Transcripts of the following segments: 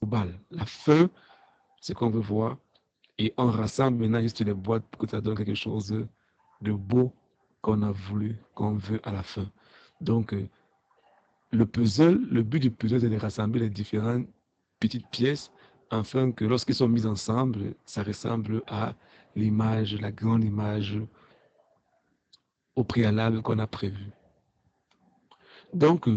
global. La fin, c'est qu'on veut voir. Et on rassemble maintenant juste les boîtes pour que ça donne quelque chose de beau qu'on a voulu, qu'on veut à la fin. Donc, le puzzle, le but du puzzle, c'est de rassembler les différentes petites pièces afin que lorsqu'ils sont mis ensemble, ça ressemble à l'image, la grande image au préalable qu'on a prévu. Donc,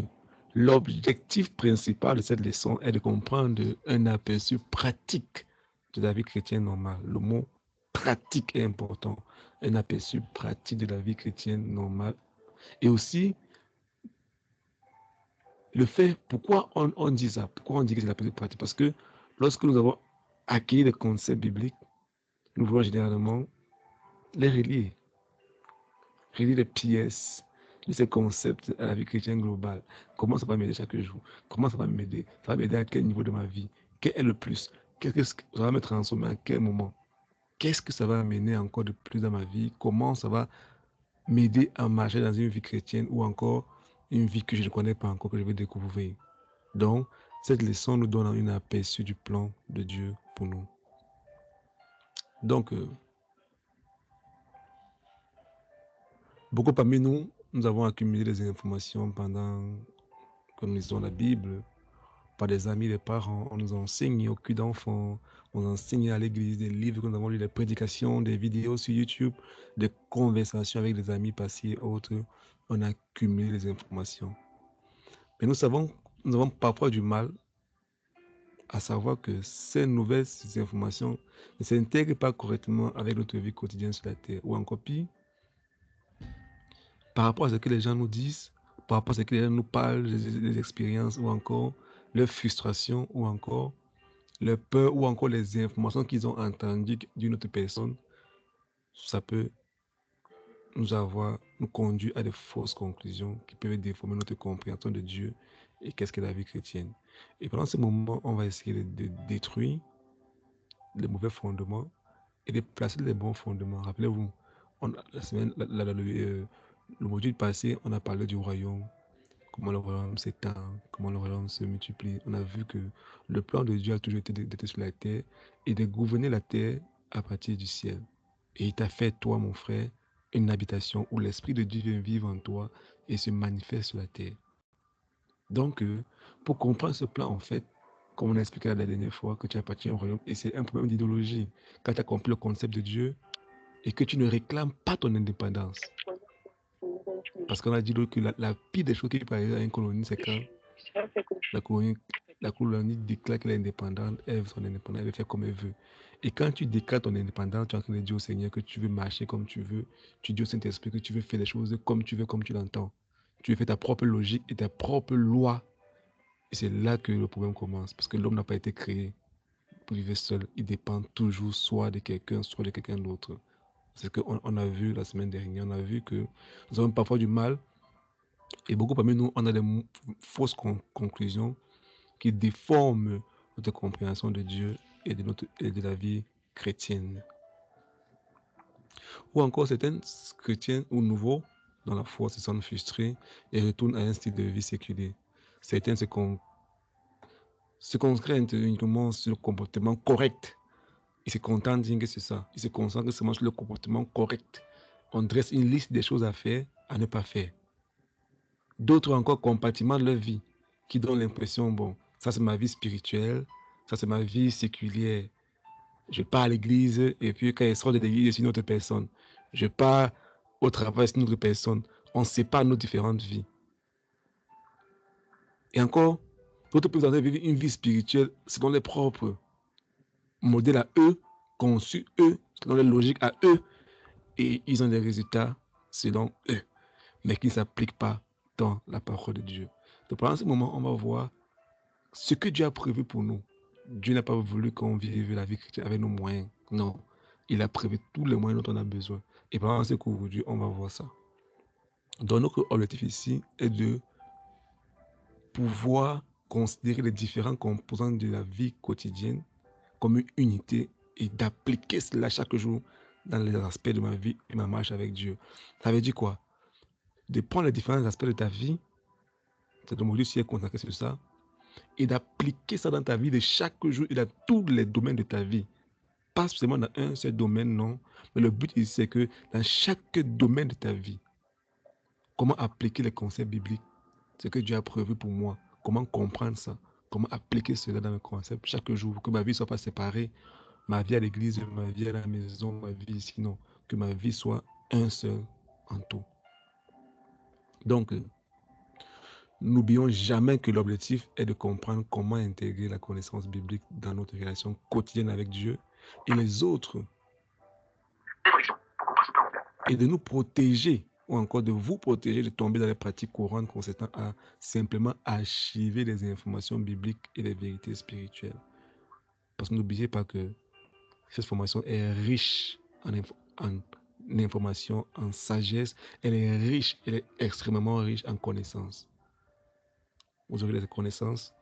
l'objectif principal de cette leçon est de comprendre un aperçu pratique de la vie chrétienne normale. Le mot pratique est important. Un aperçu pratique de la vie chrétienne normale. Et aussi, le fait, pourquoi on dit ça? Pourquoi on dit que c'est l'aperçu pratique? Parce que lorsque nous avons acquis des concepts bibliques, nous voulons généralement les relier les pièces de ces concepts à la vie chrétienne globale. Comment ça va m'aider chaque jour? Comment ça va m'aider? Ça va m'aider à quel niveau de ma vie? Quel est le plus? Qu'est-ce que ça va me transformer à quel moment? Qu'est-ce que ça va amener encore de plus dans ma vie? Comment ça va m'aider à marcher dans une vie chrétienne ou encore une vie que je ne connais pas encore, que je vais découvrir? Donc, cette leçon nous donne un aperçu du plan de Dieu pour nous. Donc, beaucoup parmi nous, nous avons accumulé des informations pendant que nous lisons la Bible, par des amis, des parents. On nous enseigne au cul d'enfant, on nous enseigne à l'église, des livres que nous avons lus, des prédications, des vidéos sur YouTube, des conversations avec des amis passés et autres. On a cumulé les informations. Mais nous avons parfois du mal à savoir que ces nouvelles informations ne s'intègrent pas correctement avec notre vie quotidienne sur la terre. Ou encore pire, par rapport à ce que les gens nous disent, par rapport à ce que les gens nous parlent, des expériences, ou encore leurs frustrations, ou encore les peurs ou encore les informations qu'ils ont entendues d'une autre personne, ça peut nous conduire à de fausses conclusions qui peuvent déformer notre compréhension de Dieu et qu'est-ce que la vie chrétienne. Et pendant ce moment, on va essayer de détruire les mauvais fondements et de placer les bons fondements. Rappelez-vous, la semaine, le module passé, on a parlé du royaume, comment le royaume s'étend, comment le royaume se multiplie. On a vu que le plan de Dieu a toujours été d'être sur la terre et de gouverner la terre à partir du ciel. Et il t'a fait, toi, mon frère, une habitation où l'Esprit de Dieu vient vivre en toi et se manifeste sur la terre. Donc, pour comprendre ce plan, en fait, comme on a expliqué la dernière fois, que tu appartiens au royaume, et c'est un problème d'idéologie. Quand tu as compris le concept de Dieu et que tu ne réclames pas ton indépendance. Parce qu'on a dit que la pire des choses qui peut arriver à une colonie, c'est quand la colonie, la colonie déclare qu'elle est indépendante, elle veut son indépendance, elle veut faire comme elle veut. Et quand tu déclares ton indépendance, tu es en train de dire au Seigneur que tu veux marcher comme tu veux, tu dis au Saint-Esprit que tu veux faire les choses comme tu veux, comme tu l'entends. Tu veux faire ta propre logique et ta propre loi. Et c'est là que le problème commence, parce que l'homme n'a pas été créé pour vivre seul. Il dépend toujours soit de quelqu'un, soit de quelqu'un d'autre. C'est ce qu'on a vu la semaine dernière. On a vu que nous avons parfois du mal, et beaucoup parmi nous, on a des fausses conclusions qui déforment notre compréhension de Dieu et de la vie chrétienne. Ou encore, certains chrétiens ou nouveaux dans la foi se sentent frustrés et retournent à un style de vie séculier. Certains se consacrent uniquement sur le comportement correct. Ils se contentent de dire que c'est ça. Ils se concentrent seulement sur le comportement correct. On dresse une liste des choses à faire, à ne pas faire. D'autres encore compartimentent leur vie, qui donnent l'impression, bon, ça c'est ma vie spirituelle, ça c'est ma vie séculière. Je pars à l'église et puis quand je sors de l'église, c'est une autre personne. Je pars au travail, c'est une autre personne. On sépare nos différentes vies. Et encore, d'autres peuvent vivre une vie spirituelle selon les propres modèles à eux, conçus eux, selon les logiques à eux, et ils ont des résultats selon eux, mais qui ne s'appliquent pas dans la parole de Dieu. Donc pendant ce moment, on va voir ce que Dieu a prévu pour nous. Dieu n'a pas voulu qu'on vive la vie chrétienne avec nos moyens. Non. Il a prévu tous les moyens dont on a besoin. Et pendant ce cours aujourd'hui, on va voir ça. Donc, notre objectif ici est de pouvoir considérer les différents composants de la vie quotidienne comme une unité et d'appliquer cela chaque jour dans les aspects de ma vie et ma marche avec Dieu. Ça veut dire quoi? De prendre les différents aspects de ta vie, c'est le module qui est consacré sur ça, et d'appliquer ça dans ta vie de chaque jour et dans tous les domaines de ta vie. Pas seulement dans un seul domaine, non. Mais le but ici, c'est que dans chaque domaine de ta vie, comment appliquer les concepts bibliques, ce que Dieu a prévu pour moi, comment comprendre ça, comment appliquer cela dans mes concepts chaque jour, que ma vie ne soit pas séparée, ma vie à l'église, ma vie à la maison, ma vie ici, non. Que ma vie soit un seul en tout. Donc, n'oublions jamais que l'objectif est de comprendre comment intégrer la connaissance biblique dans notre relation quotidienne avec Dieu et les autres. Et de nous protéger, ou encore de vous protéger de tomber dans les pratiques courantes consistant à simplement archiver les informations bibliques et les vérités spirituelles. Parce que n'oubliez pas que cette formation est riche en information, en sagesse. Elle est riche, elle est extrêmement riche en connaissances. Vous aurez des connaissances.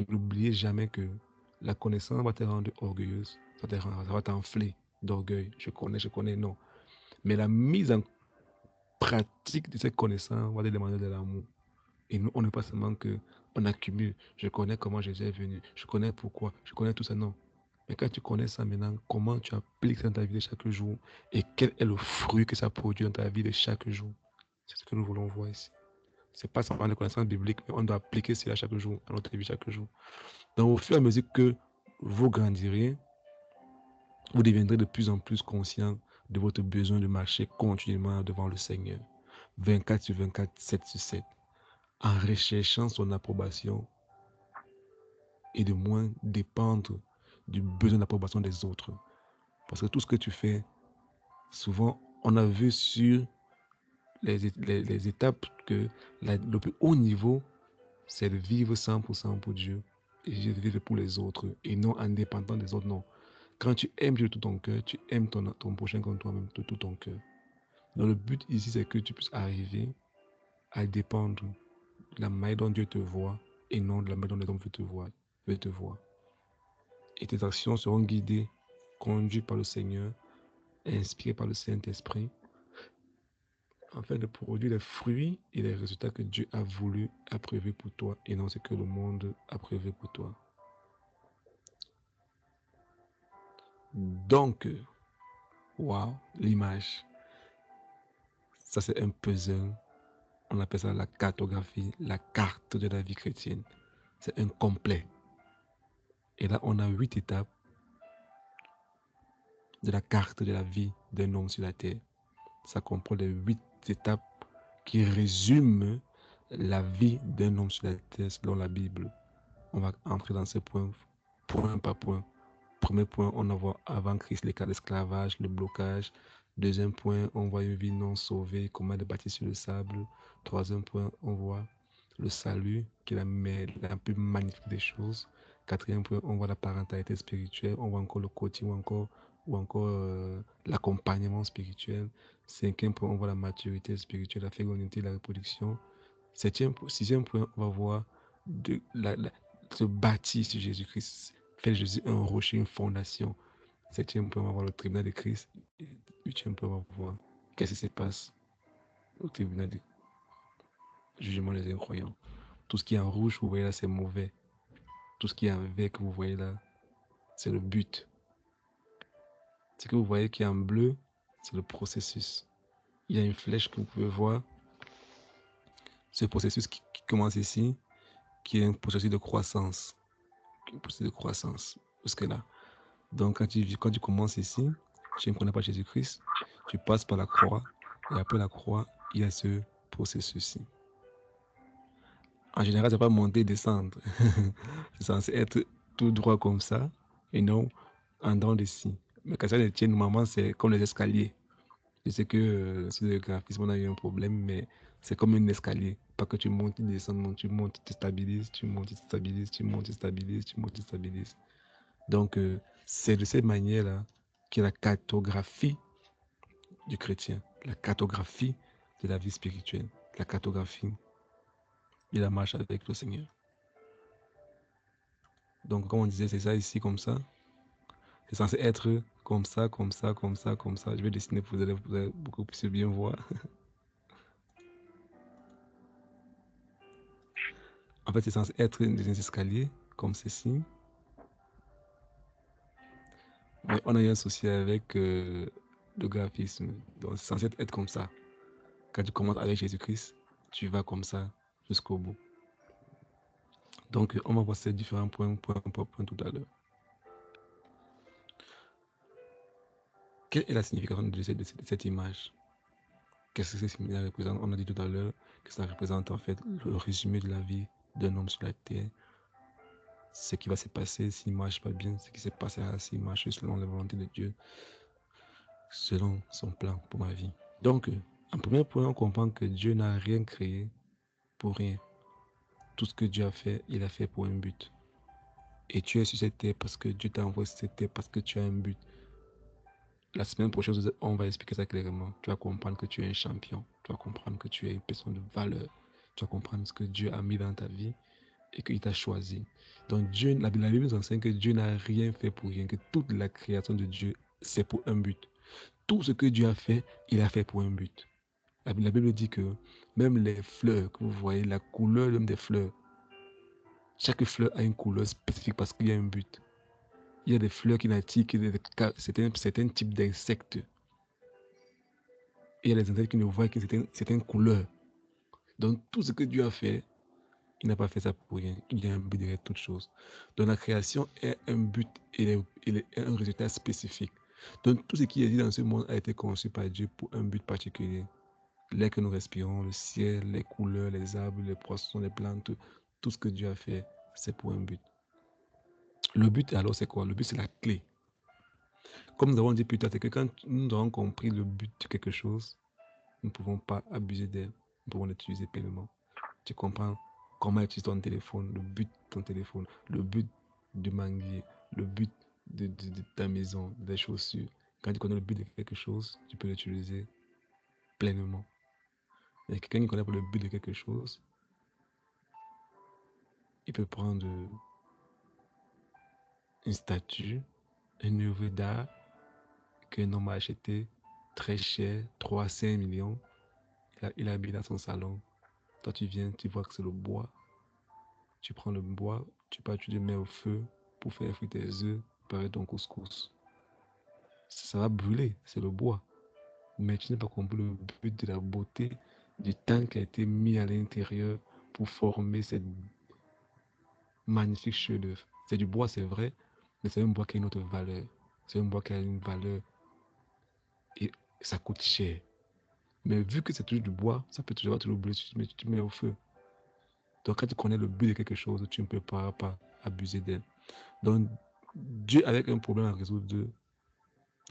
N'oubliez jamais que la connaissance va te rendre orgueilleuse. Ça va t'enfler d'orgueil. Je connais, non. Mais la mise en pratique de cette connaissance va te demander de l'amour. Et nous, on n'est pas seulement qu'on accumule. Je connais comment Jésus est venu. Je connais pourquoi. Je connais tout ça. Non. Mais quand tu connais ça maintenant, comment tu appliques ça dans ta vie de chaque jour et quel est le fruit que ça produit dans ta vie de chaque jour. C'est ce que nous voulons voir ici. Ce n'est pas seulement la connaissance biblique, mais on doit appliquer cela chaque jour, à notre vie chaque jour. Donc, au fur et à mesure que vous grandirez, vous deviendrez de plus en plus conscient de votre besoin de marcher continuellement devant le Seigneur, 24 sur 24, 7 sur 7, en recherchant son approbation et de moins dépendre du besoin d'approbation des autres. Parce que tout ce que tu fais, souvent, on a vu sur les étapes que le plus haut niveau, c'est de vivre 100% pour Dieu et de vivre pour les autres et non indépendant des autres, non. Quand tu aimes Dieu de tout ton cœur, tu aimes ton prochain comme toi-même de tout ton cœur. Donc le but ici, c'est que tu puisses arriver à dépendre de la manière dont Dieu te voit et non de la manière dont les hommes veulent te voir. Et tes actions seront guidées, conduites par le Seigneur, inspirées par le Saint-Esprit, afin de produire les fruits et les résultats que Dieu a voulu, a prévu pour toi et non ce que le monde a prévu pour toi. Donc, waouh, l'image. Ça, c'est un puzzle. On appelle ça la cartographie, la carte de la vie chrétienne. C'est un complet. Et là, on a 8 étapes de la carte de la vie d'un homme sur la terre. Ça comprend les 8 étapes qui résument la vie d'un homme sur la terre selon la Bible. On va entrer dans ces points, point par point. Premier point, on voit avant Christ les cas d'esclavage, le blocage. Deuxième point, on voit une vie non sauvée, comment elle est bâtie sur le sable. Troisième point, on voit le salut, qui est la plus magnifique des choses. Quatrième point, on voit la parentalité spirituelle. On voit encore le coaching ou encore l'accompagnement spirituel. Cinquième point, on voit la maturité spirituelle, la fécondité, la reproduction. Sixième point, on va voir se bâtir sur Jésus-Christ. Faire Jésus un rocher, une fondation. Septième point, on va voir le tribunal de Christ. Huitième point, on va voir qu'est-ce qui se passe au tribunal du jugement des incroyants. Tout ce qui est en rouge, vous voyez là, c'est mauvais. Tout ce qui est en vert que vous voyez là, c'est le but. Ce que vous voyez qui est en bleu, c'est le processus. Il y a une flèche que vous pouvez voir. Ce processus qui commence ici, qui est un processus de croissance. Un processus de croissance. Jusque là. Donc, quand tu commences ici, tu ne connais pas Jésus-Christ, tu passes par la croix, et après la croix, il y a ce processus-ci. En général, ça ne va pas monter et descendre. C'est censé être tout droit comme ça, et non en dents de scie. Mais quand ça les tient, normalement, c'est comme les escaliers. Je sais que sur le graphisme, on a eu un problème, mais c'est comme un escalier. Pas que tu montes, tu descends, non, tu montes, tu te stabilises, tu montes, tu te stabilises, tu montes, tu te stabilises, tu montes, tu te stabilises. Donc, c'est de cette manière-là qu'est la cartographie du chrétien, la cartographie de la vie spirituelle, la cartographie de la marche avec le Seigneur. Donc, comme on disait, c'est ça ici, comme ça. C'est censé être comme ça, comme ça, comme ça, comme ça. Je vais dessiner pour vous allez beaucoup plus bien voir. En fait, c'est censé être des escaliers, comme ceci. Mais on a eu un souci avec le graphisme. Donc, c'est censé être comme ça. Quand tu commences avec Jésus-Christ, tu vas comme ça jusqu'au bout. Donc, on va voir ces différents points tout à l'heure. Quelle est la signification de cette image? Qu'est-ce que ça représente? On a dit tout à l'heure que ça représente en fait le résumé de la vie d'un homme sur la terre. Ce qui va se passer s'il ne marche pas bien, ce qui se passera s'il marche selon la volonté de Dieu, selon son plan pour ma vie. Donc, en premier point, on comprend que Dieu n'a rien créé pour rien. Tout ce que Dieu a fait, il a fait pour un but. Et tu es sur cette terre parce que Dieu t'a envoyé sur cette terre parce que tu as un but. La semaine prochaine, on va expliquer ça clairement. Tu vas comprendre que tu es un champion. Tu vas comprendre que tu es une personne de valeur. Tu vas comprendre ce que Dieu a mis dans ta vie et qu'il t'a choisi. Donc, Dieu, la Bible nous enseigne que Dieu n'a rien fait pour rien, que toute la création de Dieu, c'est pour un but. Tout ce que Dieu a fait, il a fait pour un but. La Bible dit que même les fleurs que vous voyez, la couleur même des fleurs, chaque fleur a une couleur spécifique parce qu'il y a un but. Il y a des fleurs qui n'attirent que certains types d'insectes. Et il y a des insectes qui ne voient que certaines couleurs. Donc tout ce que Dieu a fait, il n'a pas fait ça pour rien. Il y a un but derrière toute chose. Donc la création est un but et un résultat spécifique. Donc tout ce qui est dit dans ce monde a été conçu par Dieu pour un but particulier. L'air que nous respirons, le ciel, les couleurs, les arbres, les poissons, les plantes, tout ce que Dieu a fait, c'est pour un but. Le but alors c'est quoi? Le but c'est la clé. Comme nous avons dit plus tard, c'est que quand nous avons compris le but de quelque chose, nous ne pouvons pas abuser d'elle. Nous pouvons l'utiliser pleinement. Tu comprends comment utiliser ton téléphone, le but de ton téléphone, le but de manguer, le but de ta maison, des chaussures. Quand tu connais le but de quelque chose, tu peux l'utiliser pleinement. Et quelqu'un qui connaît pas le but de quelque chose, il peut prendre une statue, une œuvre d'art qu'un homme a acheté très cher, 3 à 5 millions. Il a habillé dans son salon. Toi, tu viens, tu vois que c'est le bois. Tu prends le bois, tu le mets au feu pour faire frire tes œufs, préparer ton couscous. Ça va brûler, c'est le bois. Mais tu n'as pas compris le but de la beauté, du temps qui a été mis à l'intérieur pour former cette magnifique chef-d'œuvre. C'est du bois, c'est vrai, mais c'est un bois qui a une autre valeur. C'est un bois qui a une valeur et ça coûte cher. Mais vu que c'est toujours du bois, ça peut toujours brûler, tu mets au feu. Donc quand tu connais le but de quelque chose, tu ne peux pas abuser d'elle. Donc Dieu, avec un problème à résoudre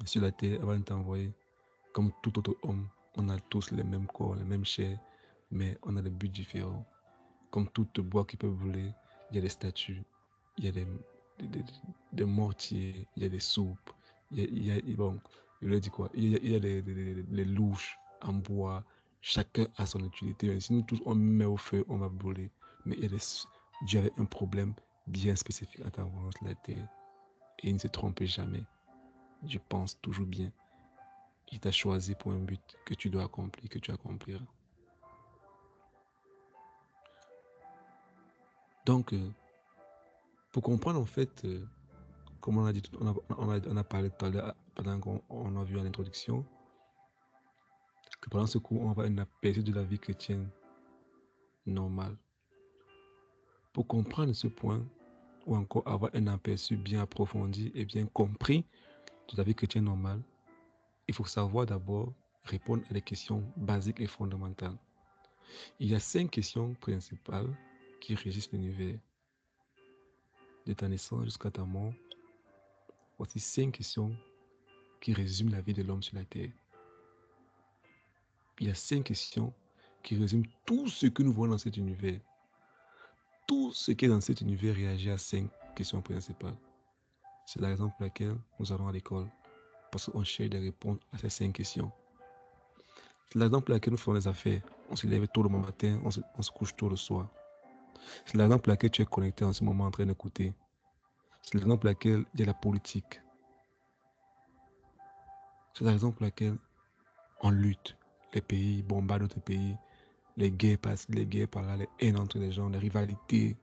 sur la terre, avant de t'envoyer, comme tout autre homme, on a tous les mêmes corps, les mêmes chairs, mais on a des buts différents. Comme tout bois qui peut brûler, il y a des statues, il y a des mortiers, il y a des soupes, bon, je leur dis quoi, il y a les louches en bois, chacun a son utilité. Si nous tous on met au feu, on va brûler. Mais Dieu avait un problème bien spécifique à t'envoyer sur la terre. Et il ne se trompe jamais. Je pense toujours bien. Il t'a choisi pour un but que tu dois accomplir, que tu accompliras. Donc, pour comprendre en fait, comme on a dit, on a parlé tout à l'heure, pendant qu'on a vu en introduction, que pendant ce cours, on va avoir un aperçu de la vie chrétienne normale. Pour comprendre ce point, ou encore avoir un aperçu bien approfondi et bien compris de la vie chrétienne normale, il faut savoir d'abord répondre à des questions basiques et fondamentales. Il y a 5 questions principales qui régissent l'univers. De ta naissance jusqu'à ta mort, voici 5 questions qui résument la vie de l'homme sur la terre. Il y a 5 questions qui résument tout ce que nous voyons dans cet univers. Tout ce qui est dans cet univers réagit à 5 questions principales. C'est la raison pour laquelle nous allons à l'école, parce qu'on cherche des réponses à ces 5 questions. C'est la raison pour laquelle nous faisons les affaires. On se lève tôt le matin, on se couche tôt le soir. C'est la raison pour laquelle tu es connecté en ce moment en train d'écouter. C'est la raison pour laquelle il y a la politique. C'est la raison pour laquelle on lutte. Les pays bombardent d'autres pays. les guerres par là, les haines entre les gens, les rivalités,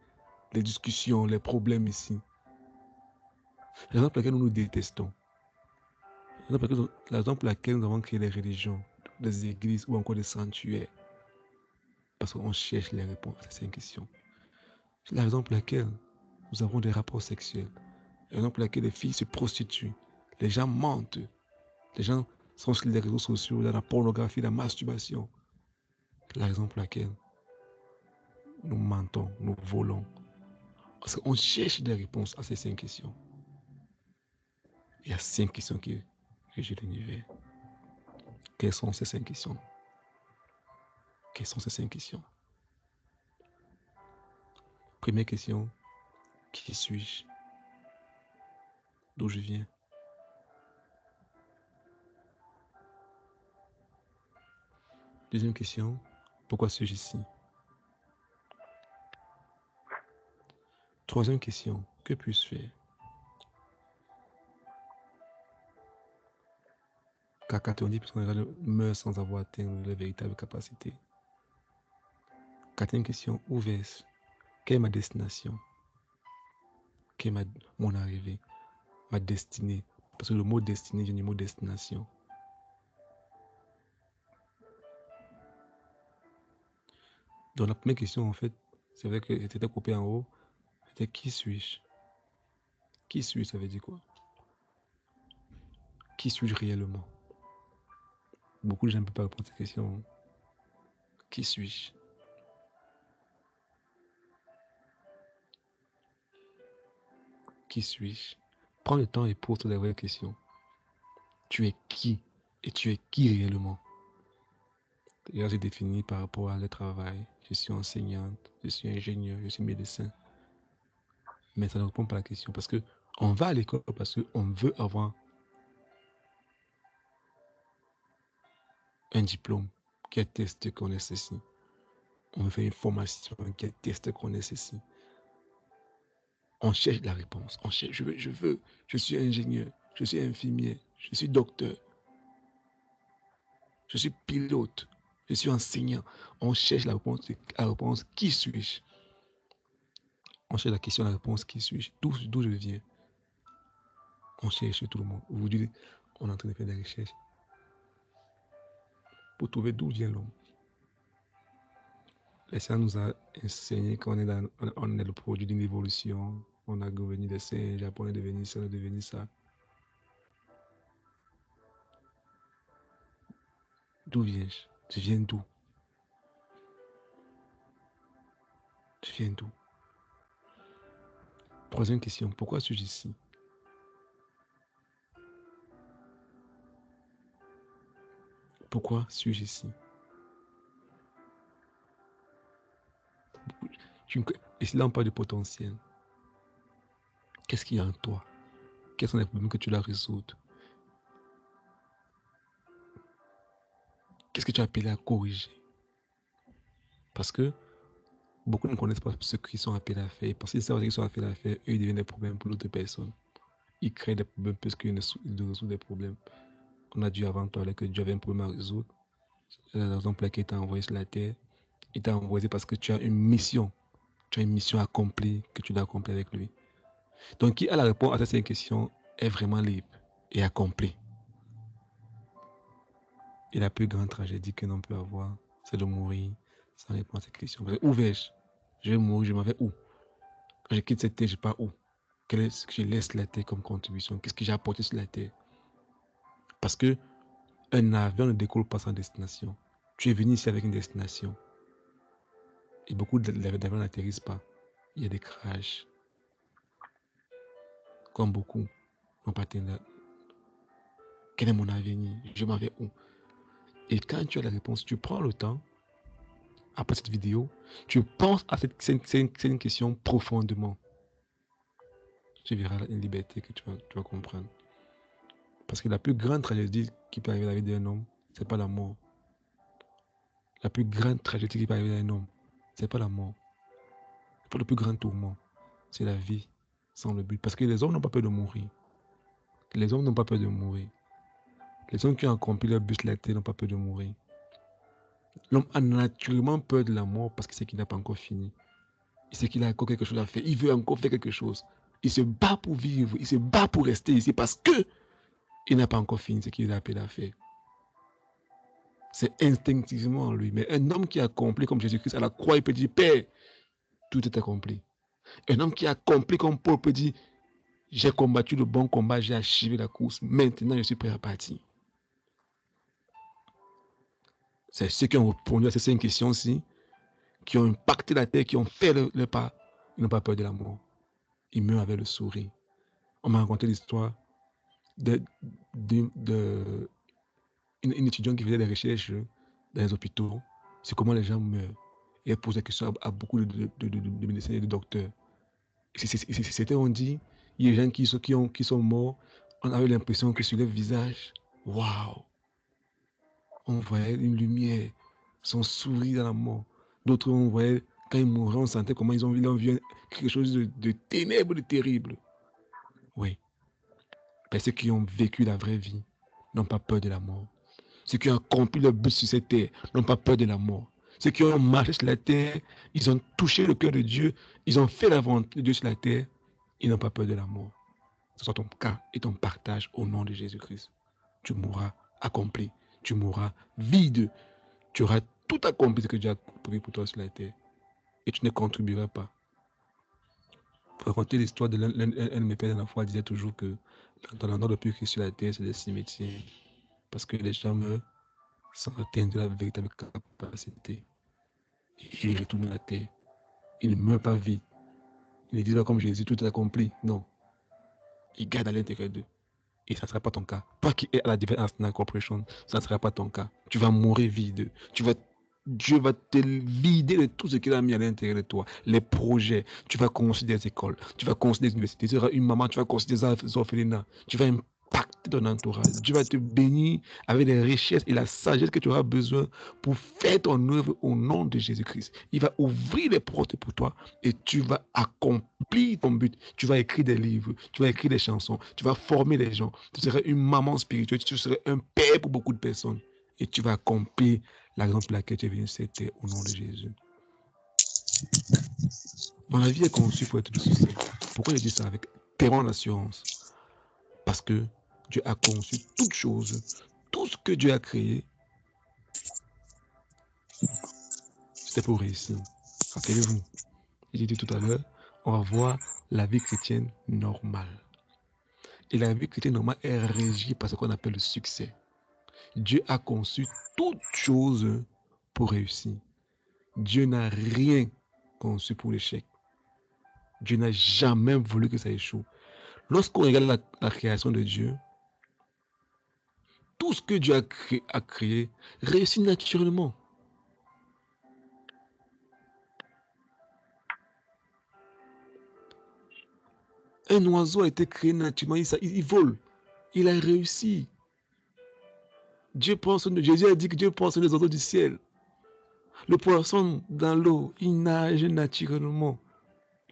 les discussions, les problèmes ici. La raison pour laquelle nous nous détestons. La raison pour laquelle nous avons créé les religions, des églises ou encore des sanctuaires. Parce qu'on cherche les réponses à ces 5 questions. C'est la raison pour laquelle nous avons des rapports sexuels. La raison pour laquelle les filles se prostituent. Les gens mentent. Les gens sont sur les réseaux sociaux, dans la pornographie, la masturbation. La raison pour laquelle nous mentons, nous volons. Parce qu'on cherche des réponses à ces 5 questions. Il y a 5 questions qui régissent l'univers. Quelles sont ces 5 questions? Quelles sont ces 5 questions? Première question, qui suis-je? D'où je viens? Deuxième question, pourquoi suis-je ici? Troisième question, que puis-je faire? Car 90% meurent sans avoir atteint leur véritable capacité. Quatrième question, où vais-je? Quelle est ma destination? Quelle est mon arrivée? Ma destinée? Parce que le mot destinée vient du mot destination. Donc la première question, en fait, c'est vrai que c'était coupé en haut. C'était qui suis-je? Qui suis-je, ça veut dire quoi? Qui suis-je réellement? Beaucoup de gens ne peuvent pas répondre à cette question. Qui suis-je? Qui suis-je? Prends le temps et pose-toi les vraies questions. Tu es qui? Et tu es qui réellement? D'ailleurs, j'ai défini par rapport à le travail. Je suis enseignante, je suis ingénieur, je suis médecin. Mais ça ne répond pas à la question parce que on va à l'école parce qu'on veut avoir un diplôme qui atteste qu'on est ceci. On veut faire une formation qui atteste qu'on est ceci. On cherche la réponse. On cherche, je suis ingénieur, je suis infirmier, je suis docteur, je suis pilote, je suis enseignant. On cherche la réponse qui suis-je? On cherche la question, la réponse qui suis-je? D'où je viens? On cherche tout le monde. Aujourd'hui, on est en train de faire des recherches pour trouver d'où vient l'homme. Et ça nous a enseigné qu'on est, on est le produit d'une évolution. On a devenu des singes, Japonais devenu ça, on est devenu ça. D'où viens-je? Tu viens d'où? Tu viens d'où? Troisième question, pourquoi suis-je ici? Pourquoi suis-je ici? Et là, on parle de potentiel. Qu'est-ce qu'il y a en toi? Quels sont les problèmes que tu dois résoudre? Qu'est-ce que tu as appelé à corriger? Parce que beaucoup ne connaissent pas ce qu'ils sont appelés à faire. Parce qu'ils savent ce qu'ils sont appelés à faire, eux, ils deviennent des problèmes pour d'autres personnes. Ils créent des problèmes parce qu'ils ne résoudent des problèmes. On a dit avant toi que Dieu avait un problème à résoudre. C'est la raison pour laquelle il t'a envoyé sur la terre. Il t'a envoyé parce que tu as une mission. Tu as une mission accomplie que tu dois accomplir avec lui. Donc, qui a la réponse à cette question est vraiment libre et accompli. Et la plus grande tragédie que l'on peut avoir, c'est de mourir sans répondre à cette question. Où vais-je? Je vais mourir, je m'en vais où? Quand je quitte cette terre, je pars où? Quel est ce que je laisse la terre comme contribution? Qu'est-ce que j'ai apporté sur la terre? Parce que un avion ne décolle pas sans destination. Tu es venu ici avec une destination. Et beaucoup d'avions n'atterrissent pas. Il y a des crashs. Comme beaucoup n'ont pas atteint. Quel est mon avenir? Je m'en vais où? Et quand tu as la réponse, tu prends le temps, après cette vidéo, tu penses à c'est une question profondément. Tu verras une liberté que tu vas comprendre. Parce que la plus grande tragédie qui peut arriver à la vie d'un homme, c'est pas la mort. La plus grande tragédie qui peut arriver à un homme, c'est pas la mort. C'est pas le plus grand tourment. C'est la vie sans le but. Parce que les hommes n'ont pas peur de mourir. Les hommes n'ont pas peur de mourir. Les hommes qui ont accompli leur but sur la terre n'ont pas peur de mourir. L'homme a naturellement peur de la mort parce qu'il sait qu'il n'a pas encore fini. Il sait qu'il a encore quelque chose à faire. Il veut encore faire quelque chose. Il se bat pour vivre. Il se bat pour rester ici parce que il n'a pas encore fini ce qu'il a appelé à faire. C'est instinctivement en lui. Mais un homme qui a accompli comme Jésus-Christ à la croix, il peut dire, Père, tout est accompli. Un homme qui a accompli comme Paul peut dire, j'ai combattu le bon combat, j'ai achevé la course. Maintenant, je suis prêt à partir. C'est ceux qui ont répondu à ces 5 questions-ci, qui ont impacté la terre, qui ont fait le pas. Ils n'ont pas peur de la mort. Ils meurent avec le sourire. On m'a raconté l'histoire d'une étudiante qui faisait des recherches dans les hôpitaux sur comment les gens meurent. Et elle posait des questions à beaucoup de médecins et de docteurs. C'était, on dit, il y a des gens qui sont morts, on avait l'impression que sur leur visage, waouh, on voyait une lumière, son sourire dans la mort. D'autres, on voyait, quand ils mouraient, on sentait comment ils ont vu quelque chose de ténèbres, de terrible. Oui, mais ceux qui ont vécu la vraie vie n'ont pas peur de la mort. Ceux qui ont accompli leur but sur cette terre n'ont pas peur de la mort. Ceux qui ont marché sur la terre, ils ont touché le cœur de Dieu, ils ont fait la volonté de Dieu sur la terre, ils n'ont pas peur de la mort. Ce soit ton cas et ton partage au nom de Jésus-Christ. Tu mourras accompli, tu mourras vide, tu auras tout accompli ce que Dieu a prévu pour toi sur la terre et tu ne contribueras pas. Pour raconter l'histoire de l'un de mes pères de la foi, disait toujours que dans l'endroit le plus riche sur la terre, c'est des cimetières. Parce que les gens meurent sans atteindre la véritable capacité. Ils retournent à la terre. Ils ne meurent pas vite. Ils ne disent pas comme Jésus, tout est accompli. Non. Ils gardent à l'intérieur d'eux. Et ça ne sera pas ton cas. Toi qui es à la Divine Arsenal Corporation, ça ne sera pas ton cas. Tu vas mourir vide. Dieu va te vider de tout ce qu'il a mis à l'intérieur de toi. Les projets. Tu vas construire des écoles. Tu vas construire des universités. Tu seras une maman. Tu vas construire des orphelinats. Tu vas impacter ton entourage. Dieu va te bénir avec les richesses et la sagesse que tu auras besoin pour faire ton œuvre au nom de Jésus-Christ. Il va ouvrir les portes pour toi et tu vas accomplir ton but. Tu vas écrire des livres. Tu vas écrire des chansons. Tu vas former les gens. Tu seras une maman spirituelle. Tu seras un père pour beaucoup de personnes. Et tu vas accomplir la raison pour laquelle tu es venu sur terre au nom de Jésus. Dans la vie est conçue pour être de succès. Pourquoi je dis ça avec tellement d'assurance? Parce que Dieu a conçu toutes choses, tout ce que Dieu a créé, c'était pour réussir. Rappelez-vous, j'ai dit tout à l'heure, on va voir la vie chrétienne normale. Et la vie chrétienne normale est régie par ce qu'on appelle le succès. Dieu a conçu toutes choses pour réussir. Dieu n'a rien conçu pour l'échec. Dieu n'a jamais voulu que ça échoue. Lorsqu'on regarde la création de Dieu, tout ce que Dieu a créé réussit naturellement. Un oiseau a été créé naturellement, il vole. Il a réussi. Jésus a dit que Dieu prend soin des oiseaux du ciel. Le poisson dans l'eau, il nage naturellement.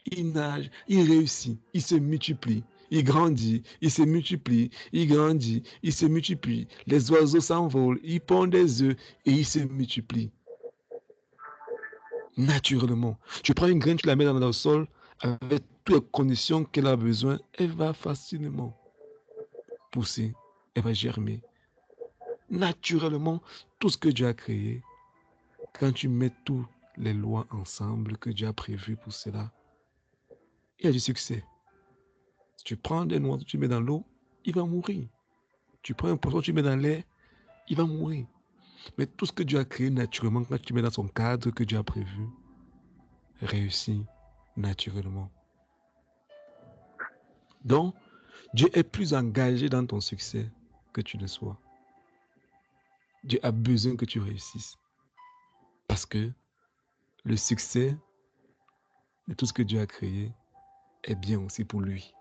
Il nage, il réussit, il se multiplie. Il grandit, il se multiplie, il grandit, il se multiplie. Les oiseaux s'envolent, ils pondent des œufs et ils se multiplient. Naturellement. Tu prends une graine, tu la mets dans le sol, avec toutes les conditions qu'elle a besoin, elle va facilement pousser, elle va germer. Naturellement, tout ce que Dieu a créé, quand tu mets toutes les lois ensemble que Dieu a prévues pour cela, il y a du succès. Si tu prends des noix, tu mets dans l'eau, il va mourir. Tu prends un poisson, tu mets dans l'air, il va mourir. Mais tout ce que Dieu a créé naturellement, quand tu mets dans son cadre que Dieu a prévu, réussit naturellement. Donc, Dieu est plus engagé dans ton succès que tu le sois. Dieu a besoin que tu réussisses. Parce que le succès de tout ce que Dieu a créé est bien aussi pour lui.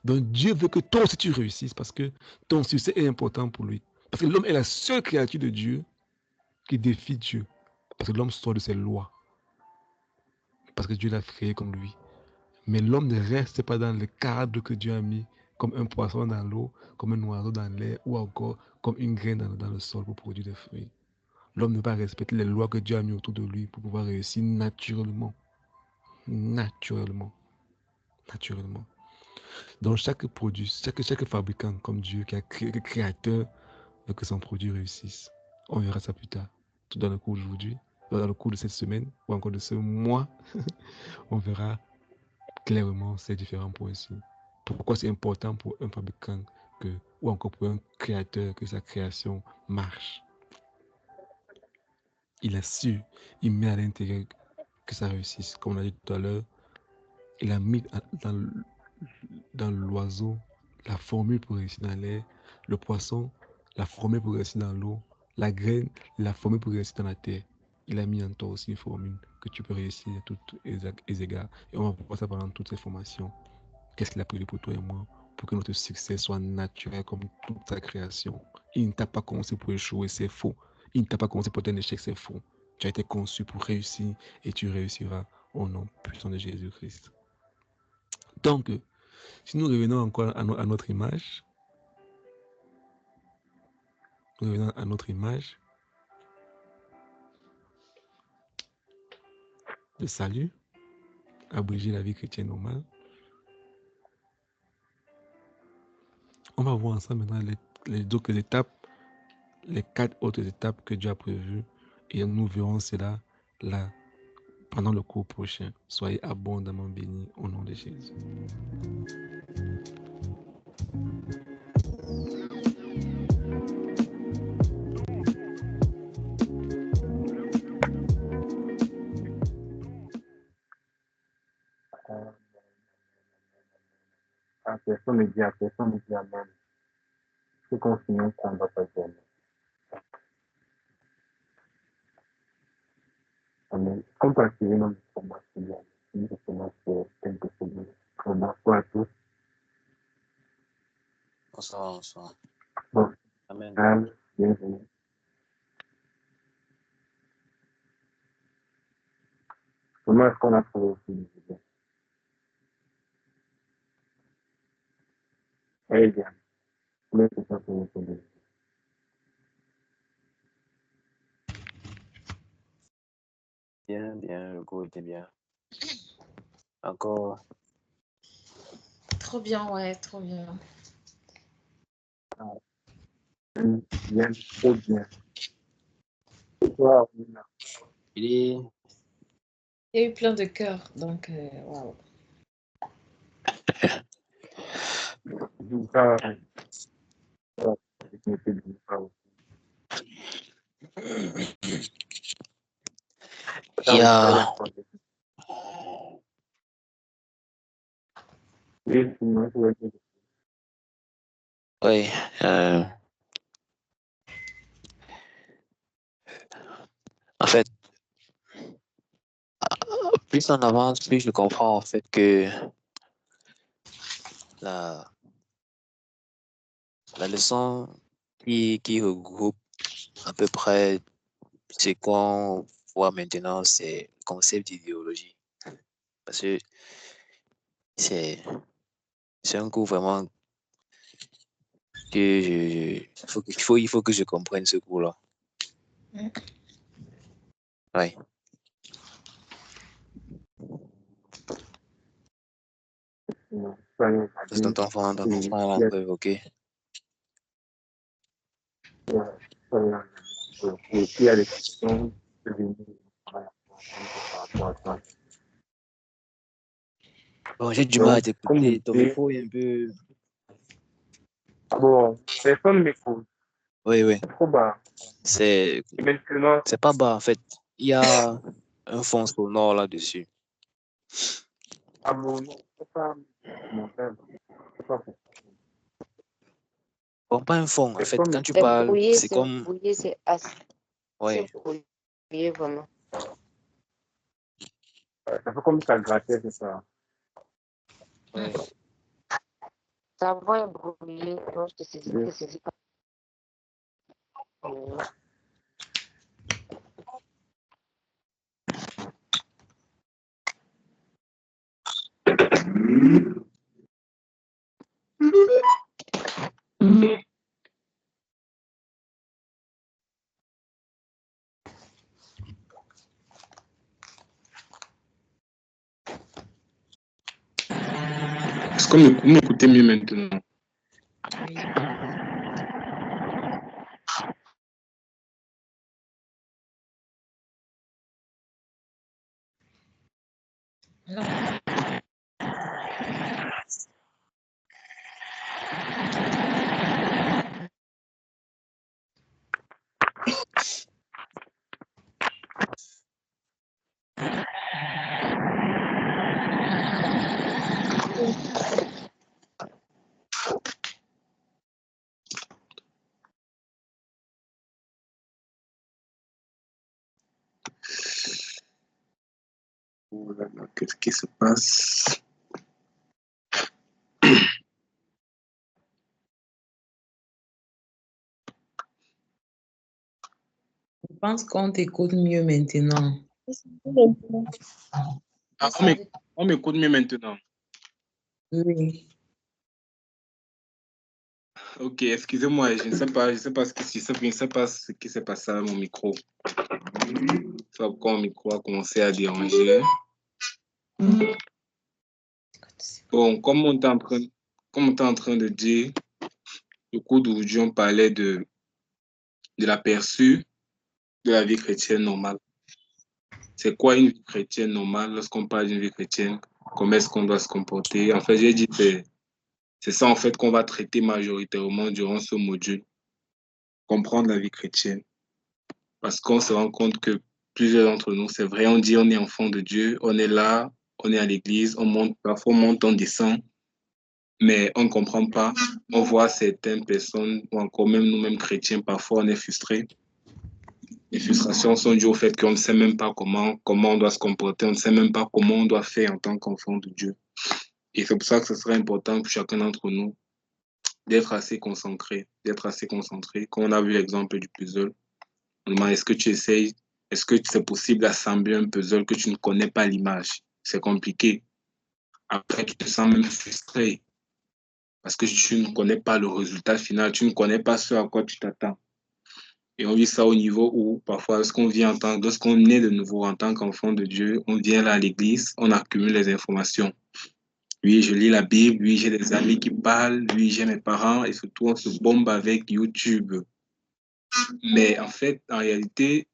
Donc Dieu veut que toi aussi tu réussisses parce que ton succès est important pour lui. Parce que l'homme est la seule créature de Dieu qui défie Dieu. Parce que l'homme sort de ses lois. Parce que Dieu l'a créé comme lui. Mais l'homme ne reste pas dans le cadre que Dieu a mis, comme un poisson dans l'eau, comme un oiseau dans l'air, ou encore comme une graine dans le sol pour produire des fruits. L'homme ne va respecter les lois que Dieu a mis autour de lui pour pouvoir réussir naturellement. Naturellement. Naturellement. Donc chaque produit, chaque fabricant comme Dieu qui a créé, le créateur veut que son produit réussisse. On verra ça plus tard. Tout dans le cours d'aujourd'hui, dans le cours de cette semaine ou encore de ce mois, on verra clairement ces différents points-ci. Pourquoi c'est important pour un fabricant que, ou encore pour un créateur que sa création marche. Il assure, il met à l'intérieur que ça réussisse. Comme on a dit tout à l'heure, il a mis dans l'oiseau la formule pour réussir dans l'air, le poisson, la formule pour réussir dans l'eau, la graine, la formule pour réussir dans la terre. Il a mis en toi aussi une formule que tu peux réussir à tous les égards. Et on va voir ça pendant toutes ces formations. Qu'est-ce qu'il a prévu pour toi et moi pour que notre succès soit naturel comme toute sa création. Il ne t'a pas commencé pour échouer, c'est faux. Il ne t'a pas commencé pour être un échec, c'est faux. Tu as été conçu pour réussir et tu réussiras au nom puissant de Jésus-Christ. Donc, si nous revenons encore à notre image, nous revenons à notre image de salut, abréger la vie chrétienne normale. On va voir ensemble maintenant les autres étapes, les 4 autres étapes que Dieu a prévues. Et nous verrons cela là pendant le cours prochain. Soyez abondamment bénis au nom de Jésus. Personne ne dit amen. C'est continuer qu'on ne va pas dire amen. Comme particulier dans le format, c'est bien. Je commence quelque chose. Bonsoir à tous. Bonsoir, bonsoir. Bon, Amen. bienvenue. Comment est-ce qu'on a trouvé aussi les idées? Eh bien, comment est-ce qu'on a trouvé aussi les idées? Bien, bien, le cours était bien. Encore. Trop bien, ouais, trop bien. Bien, trop bien. Bonsoir, Nina. Il y a eu plein de cœurs, donc waouh. Il y a... Oui. En fait, plus on avance, plus je comprends en fait que la leçon qui regroupe à peu près ce qu'on voit maintenant, c'est le concept d'idéologie. Parce que c'est un cours vraiment que il faut que je comprenne ce cours-là. Oui. C'est ton enfant est un peu évoqué. Et puis, il y a des questions de venir par rapport à ça. Bon, j'ai du mal à t'écouter. Ton micro est un peu... Bon, personne m'écoute. Oui, oui. C'est trop bas. C'est pas bas, en fait. Il y a un fond sonore là-dessus. Ah bon, non, c'est pas mon thème. C'est pas pour Bon, pas un fond. En fait, quand tu C'est parles, brouillé, c'est comme... brouillé, c'est assez Oui. brouillé, vraiment. ça fait comme ça grattait, c'est ça. Oui. Ta voix est brouillée, donc je te saisis pas. que vous m'écoutez mieux maintenant? Oui. Non. Oh là là, qu'est-ce qui se passe? Je pense qu'on t'écoute mieux maintenant. Ah, on m'écoute mieux maintenant. Oui. Ok, excusez-moi, je ne sais pas ce qui s'est passé à mon micro. Ça, quand mon micro a commencé à déranger. Bon, comme on est en train de dire, le cours d'aujourd'hui, on parlait de l'aperçu de la vie chrétienne normale. C'est quoi une vie chrétienne normale? Lorsqu'on parle d'une vie chrétienne, comment est-ce qu'on doit se comporter? En fait, j'ai dit que c'est ça en fait qu'on va traiter majoritairement durant ce module. Comprendre la vie chrétienne. Parce qu'on se rend compte que plusieurs d'entre nous, c'est vrai, on dit on est enfant de Dieu, on est là, on est à l'église, on monte, parfois on monte, on descend, mais on ne comprend pas. On voit certaines personnes, ou encore même nous-mêmes chrétiens, parfois on est frustrés. Les frustrations sont dues au fait qu'on ne sait même pas comment on doit se comporter, on ne sait même pas comment on doit faire en tant qu'enfant de Dieu. Et c'est pour ça que ce serait important pour chacun d'entre nous d'être assez concentré, Comme on a vu l'exemple du puzzle, on demande est-ce que tu essayes, est-ce que c'est possible d'assembler un puzzle que tu ne connais pas l'image? C'est compliqué. Après, tu te sens même frustré parce que tu ne connais pas le résultat final, tu ne connais pas ce à quoi tu t'attends. Et on vit ça au niveau où, parfois, lorsqu'on est de nouveau en tant qu'enfant de Dieu, on vient là à l'église, on accumule les informations. Oui, je lis la Bible, oui, j'ai des amis qui parlent, oui, j'ai mes parents, et surtout, on se bombe avec YouTube. Mais en fait, en réalité,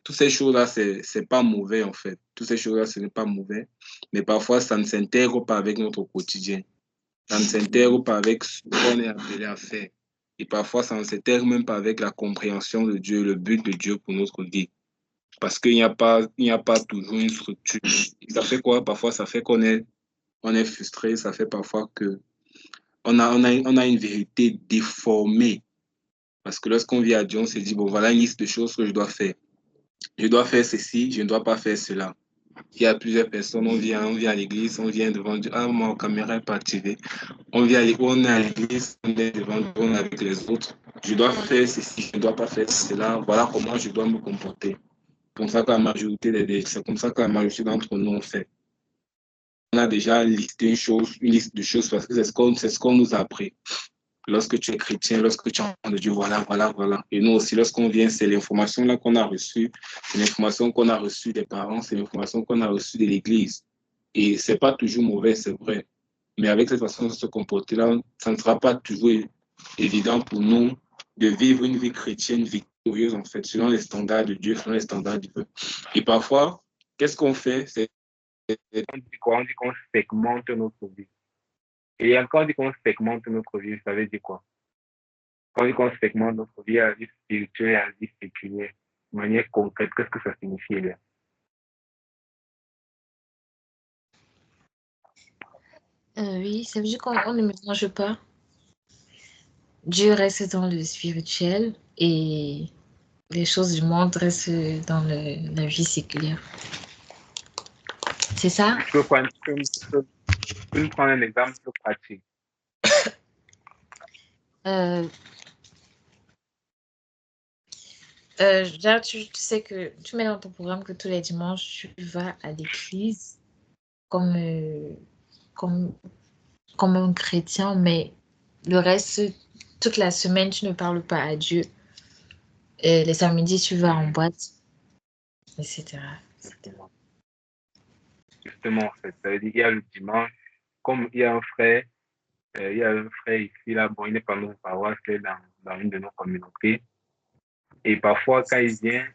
toutes ces choses-là, c'est pas mauvais, en fait. Toutes ces choses-là, ce n'est pas mauvais. Mais parfois, ça ne s'intègre pas avec notre quotidien. Ça ne s'intègre pas avec ce qu'on est appelé à faire. Et parfois, ça ne s'intègre même pas avec la compréhension de Dieu, le but de Dieu pour notre vie. Parce qu'il n'y a pas toujours une structure. Et ça fait quoi? Parfois, ça fait on est frustré. Ça fait parfois que on a une vérité déformée. Parce que lorsqu'on vit à Dieu, on se dit, bon, voilà une liste de choses que je dois faire. Je dois faire ceci, je ne dois pas faire cela. Il y a plusieurs personnes, on vient à l'église, on vient devant Dieu. Ah, ma caméra n'est pas activée. On est à l'église, on est devant Dieu, on est avec les autres. Je dois faire ceci, je ne dois pas faire cela. Voilà comment je dois me comporter. C'est comme ça que la majorité d'entre nous ont fait. On a déjà listé une liste de choses parce que c'est ce qu'on nous a appris. Lorsque tu es chrétien, lorsque tu es enfant de Dieu, voilà. Et nous aussi, lorsqu'on vient, c'est l'information là qu'on a reçue, c'est l'information qu'on a reçue des parents, c'est l'information qu'on a reçue de l'Église. Et c'est pas toujours mauvais, c'est vrai. Mais avec cette façon de se comporter là, ça ne sera pas toujours évident pour nous de vivre une vie chrétienne victorieuse, en fait, selon les standards de Dieu, selon les standards du peuple. Et parfois, qu'est-ce qu'on fait? On dit qu'on segmente notre vie. Et quand on dit qu'on segmente notre vie, ça veut dire quoi? Quand on dit qu'on segmente notre vie à la vie spirituelle et à la vie séculière, de manière concrète, qu'est-ce que ça signifie là? Oui, ça veut dire qu'on ne mélange pas. Dieu reste dans le spirituel et les choses du monde restent dans la vie séculière. C'est ça? Je peux nous prendre un exemple pratique. Déjà, tu sais que tu mets dans ton programme que tous les dimanches, tu vas à l'église comme, comme, comme un chrétien, mais le reste, toute la semaine, tu ne parles pas à Dieu. Et les samedis, tu vas en boîte, etc. Justement, en fait, ça veut dire qu'il y a le dimanche comme il y a un frère, ici, là, bon, il n'est pas dans notre paroisse, il est dans une de nos communautés. Et parfois, quand il vient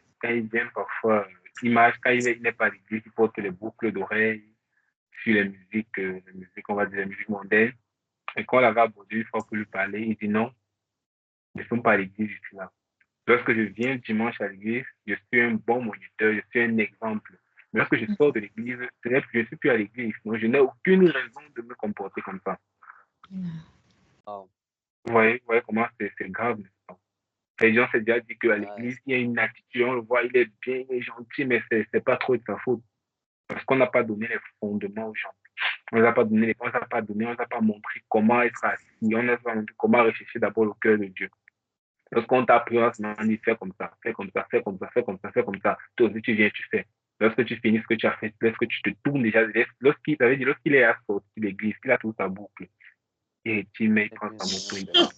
parfois, quand il n'est pas à l'église, il porte les boucles d'oreilles sur les musiques, on va dire les musiques mondaines. Et quand on l'avait abordé une fois pour lui parler, il dit non, je ne suis pas à l'église ici là. Lorsque je viens dimanche à l'église, je suis un bon moniteur, je suis un exemple. Mais lorsque je sors de l'église, je ne suis plus à l'église. Donc, je n'ai aucune raison de me comporter comme ça. Wow. Vous voyez comment c'est grave. Les gens s'est déjà dit qu'à l'église, il y a une attitude, on le voit, il est bien, il est gentil, mais c'est pas trop de sa faute. Parce qu'on n'a pas donné les fondements aux gens. On ne les a pas donné, on ne les a pas montré comment être assis, on ne les a pas montré comment rechercher d'abord le cœur de Dieu. Lorsqu'on t'a appris, on dit fais comme ça, fais comme ça, fais comme ça, fais comme ça, fais comme ça. Toi aussi, tu viens, tu fais. Lorsque tu finis ce que tu as fait, lorsque tu te tournes déjà, lorsqu'il est à sortir de l'église, il a toute sa boucle. Et tu mets, il prend sa moto, il part.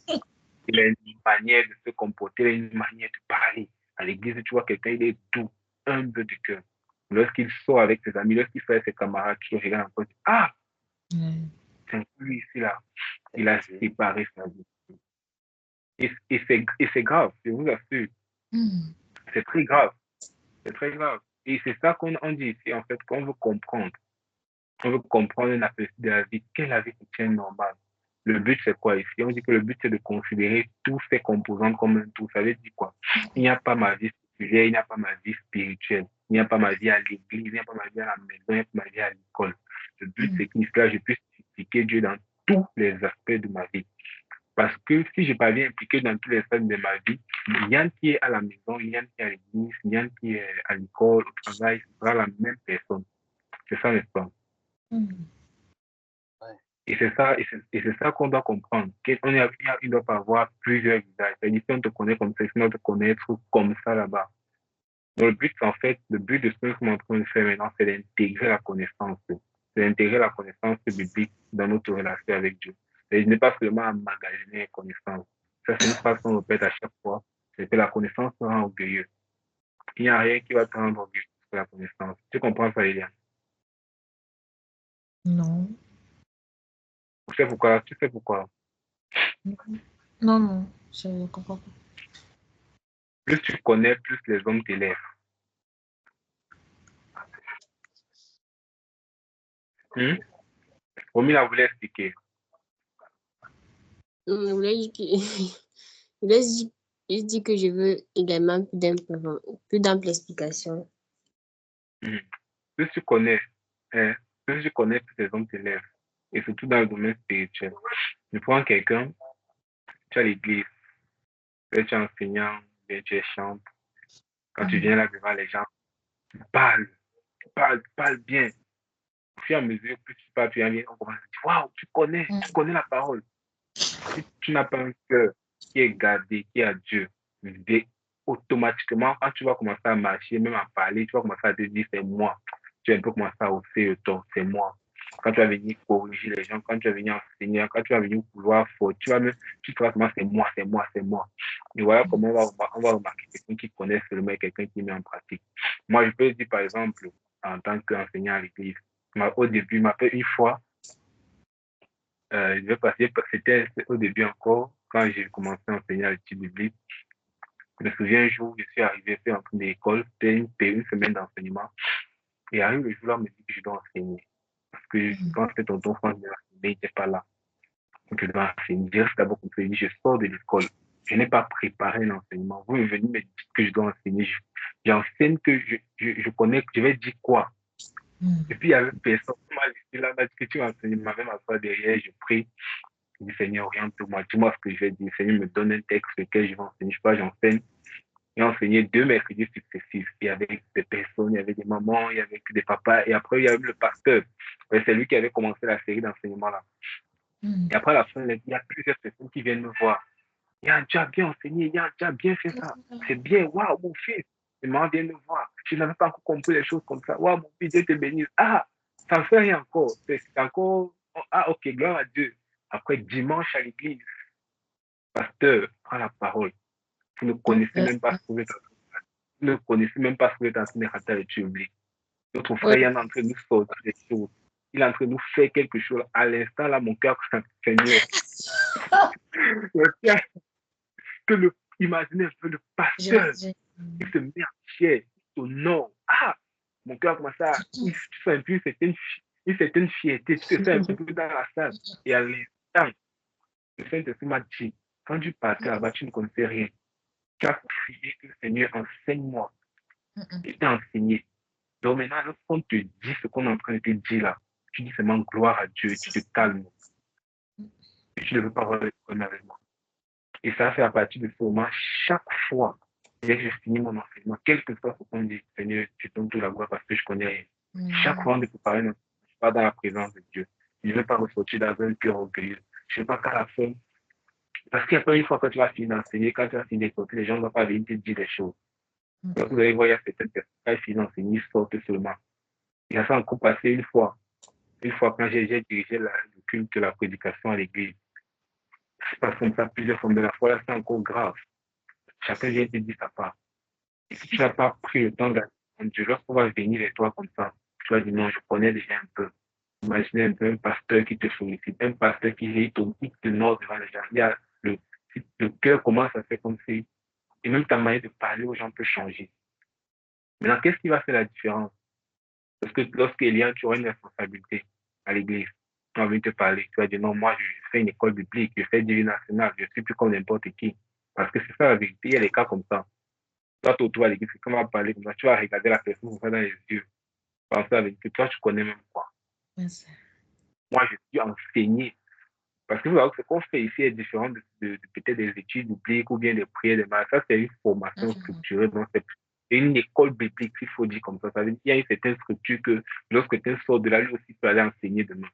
Il a une manière de se comporter, il a une manière de parler. À l'église, tu vois quelqu'un, il est doux, humble de cœur. Lorsqu'il sort avec ses amis, lorsqu'il fait avec ses camarades, tu regardes encore, ah, c'est un peu lui ici, là. Il a séparé sa vie. Et c'est grave, je vous assure. C'est très grave. C'est très grave. Et c'est ça qu'on dit ici, en fait, qu'on veut comprendre. On veut comprendre la perspective de la vie. Quelle est la vie chrétienne normale? Le but, c'est quoi ici? On dit que le but, c'est de considérer tous ces composantes comme un tout. Ça veut dire quoi? Il n'y a pas ma vie spirituelle, il n'y a pas ma vie spirituelle. Il n'y a pas ma vie à l'église, il n'y a pas ma vie à la maison, il n'y a pas ma vie à l'école. Le but, c'est qu'ici, je puisse impliquer Dieu dans tous les aspects de ma vie. Parce que si je parviens impliqué dans tous les aspects de ma vie, Yann qui est à la maison, Yann qui est à l'église, Yann qui est à l'école, au travail, ce sera la même personne. C'est ça, n'est-ce pas? Et c'est ça qu'on doit comprendre. Il ne doit pas avoir plusieurs visages. C'est-à-dire, si on te connaît comme ça, si on te connaît comme ça là-bas. Donc, le but de ce que nous sommes en train de faire maintenant, c'est d'intégrer la connaissance. C'est d'intégrer la connaissance biblique dans notre relation avec Dieu. Et ce n'est pas seulement emmagasiner la connaissance. Ça, c'est une phrase qu'on répète à chaque fois. C'est que la connaissance te rend orgueilleux. Il n'y a rien qui va te rendre orgueilleux que la connaissance. Tu comprends ça, Eliane? Non. Tu sais pourquoi? Non, je ne comprends pas. Plus tu connais, plus les hommes t'élèvent. Romina voulait expliquer. Je voulais dire que je veux également plus d'ample explication. Plus tu connais, plus les hommes t'élèvent. Et surtout dans le domaine spirituel. Je prends quelqu'un, tu as l'église, tu es enseignant, tu es chantes. Quand tu viens là devant les gens, tu parles bien. Au fur et à mesure, plus tu parles, on commence à dire, waouh, tu connais la parole. Si tu n'as pas un cœur qui est gardé, qui est à Dieu, automatiquement, quand tu vas commencer à marcher, même à parler, tu vas commencer à te dire, c'est moi. Tu vas un peu commencer à hausser le ton, c'est moi. Quand tu vas venir corriger les gens, quand tu vas venir enseigner, quand tu vas venir vouloir fort, tu vas comment c'est moi. Et voilà comment on va remarquer quelqu'un qui connaît seulement et quelqu'un qui met en pratique. Moi, je peux dire, par exemple, en tant qu'enseignant à l'église, au début, il m'a fait une fois, je vais passer, c'était au début encore, quand j'ai commencé à enseigner à l'étude biblique. Je me souviens un jour où je suis arrivé en train d'école, c'était une semaine d'enseignement. Et arrive le jour-là, on me dit que je dois enseigner. Parce que je pense que tonton France de l'enseigner, il n'était pas là. Donc je dois enseigner. Je reste d'abord comme ça, je sors de l'école. Je n'ai pas préparé l'enseignement. Vous venez me dire que je dois enseigner. J'enseigne que je connais, je vais dire quoi. Et puis il y avait personne qui m'a laissé là, que tu enseignes, m'avait m'asseoir derrière, je prie. Je dis, Seigneur, oriente-moi, dis-moi ce que je vais dire. Seigneur me donne un texte lequel je vais enseigner. Je sais pas, j'enseigne. J'ai enseigné 2 mercredis successifs. Il y avait des personnes, il y avait des mamans, il y avait des papas. Et après, il y avait le pasteur. C'est lui qui avait commencé la série d'enseignement-là. Et après, à la fin, il y a plusieurs personnes qui viennent me voir. Yann, tu as bien enseigné. Yann, tu as bien fait ça. C'est bien. Waouh, mon fils. Les mamans viennent me voir. Je n'avais pas encore compris les choses comme ça. Waouh, mon fils, Dieu te bénisse. Ah, ça ne fait rien encore. C'est encore. Ah, ok, gloire à Dieu. Après, dimanche à l'église, pasteur prend la parole. Vous ne connaissez même pas ce que vous êtes en train de faire. Vous ne connaissez même pas ce que vous êtes en train de rater à l'étude biblique. Notre frère Yann est en train de nous sortir des choses. il est en train de nous faire quelque chose. À l'instant, là, mon cœur, Seigneur. Imaginez un peu le pasteur. Il se met en chair, il s'honore. Ah, mon cœur commence à. Il se fait un peu une certaine fierté. Tu te fais un peu dans la salle. Et à l'instant, le Saint-Esprit m'a dit, quand tu partais là-bas, tu ne connaissais rien. Tu as prié que le Seigneur enseigne-moi. Il t'a enseigné. Donc maintenant, lorsqu'on te dit ce qu'on est en train de te dire là, tu dis seulement gloire à Dieu, tu te calmes. Et tu ne veux pas avoir de problème avec moi. Et ça fait à partir de ce moment, chaque fois que je finis mon enseignement, quel que soit ce qu'on dit, Seigneur, je donne toute la gloire parce que je connais rien. Chaque fois que je parle, je ne suis pas dans la présence de Dieu. Je ne veux pas ressortir dans un cœur orgueilleux. Je ne veux pas qu'à la fin, parce qu'il n'y a pas une fois que tu vas finir d'enseigner, quand tu vas finir d'écouter, les gens ne vont pas venir te dire des choses. Donc vous allez voir, il y a certaines personnes qui finissent d'enseigner, ils sortent seulement. Il y a ça encore passé une fois quand j'ai dirigé le culte de la prédication à l'église. C'est pas comme ça plusieurs fois, mais la fois là, c'est encore grave. Chacun vient te dire sa part. Et si tu n'as pas pris le temps d'attendre Dieu, lorsqu'on va venir vers toi comme ça, tu vas dire non, je connais déjà un peu. Imaginez un peu un pasteur qui te sollicite, un pasteur qui te nord devant les gens. Il y a le cœur commence à faire comme si, et même ta manière de parler aux gens peut changer. Maintenant, qu'est-ce qui va faire la différence? Parce que lorsqu'il y a, tu auras une responsabilité à l'église. On va venir te parler. Tu vas dire non, moi, je fais une école biblique, je fais du national, je suis plus comme n'importe qui. Parce que c'est ça la vérité. Il y a des cas comme ça. Toi, tu vas à l'église, quand on va parler comme ça, tu vas regarder la personne comme ça dans les yeux. Penser avec que toi, tu connais même quoi. Moi, je suis enseigné. Parce que vous voyez que ce qu'on fait ici est différent de peut-être des études bibliques ou bien des prières, des malades. Ça, c'est une formation structurée. Donc, c'est une école biblique, il faut dire comme ça. Ça veut dire qu'il y a une certaine structure que lorsque quelqu'un sort de là, lui aussi peut aller enseigner demain.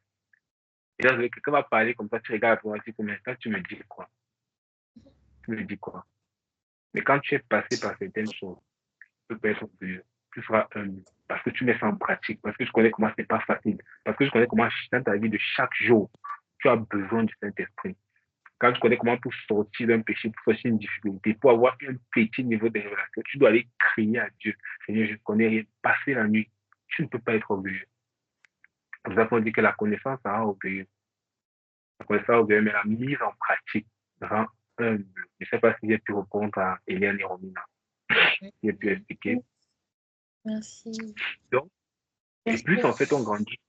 Et là, quelqu'un va parler comme ça, tu regardes pour dire combien de temps tu me dis quoi. Tu me dis quoi. Mais quand tu es passé par certaines choses, tu peux être orgueilleux. Tu seras humble. Parce que tu mets ça en pratique. Parce que je connais comment c'est pas facile. Parce que je connais comment dans ta vie de chaque jour, tu as besoin du Saint-Esprit. Quand tu connais comment pour sortir d'un péché, pour sortir d'une difficulté, pour avoir un petit niveau de révélation, tu dois aller crier à Dieu. Seigneur, je ne connais rien. Passer la nuit, tu ne peux pas être orgueilleux. Nous avons dit que la connaissance rend orgueilleux. La connaissance rend orgueilleux, mais la mise en pratique rend humble. Je ne sais pas si j'ai pu répondre à Eliane et Romina. J'ai pu expliquer. Merci. Donc, et plus en fait on grandit,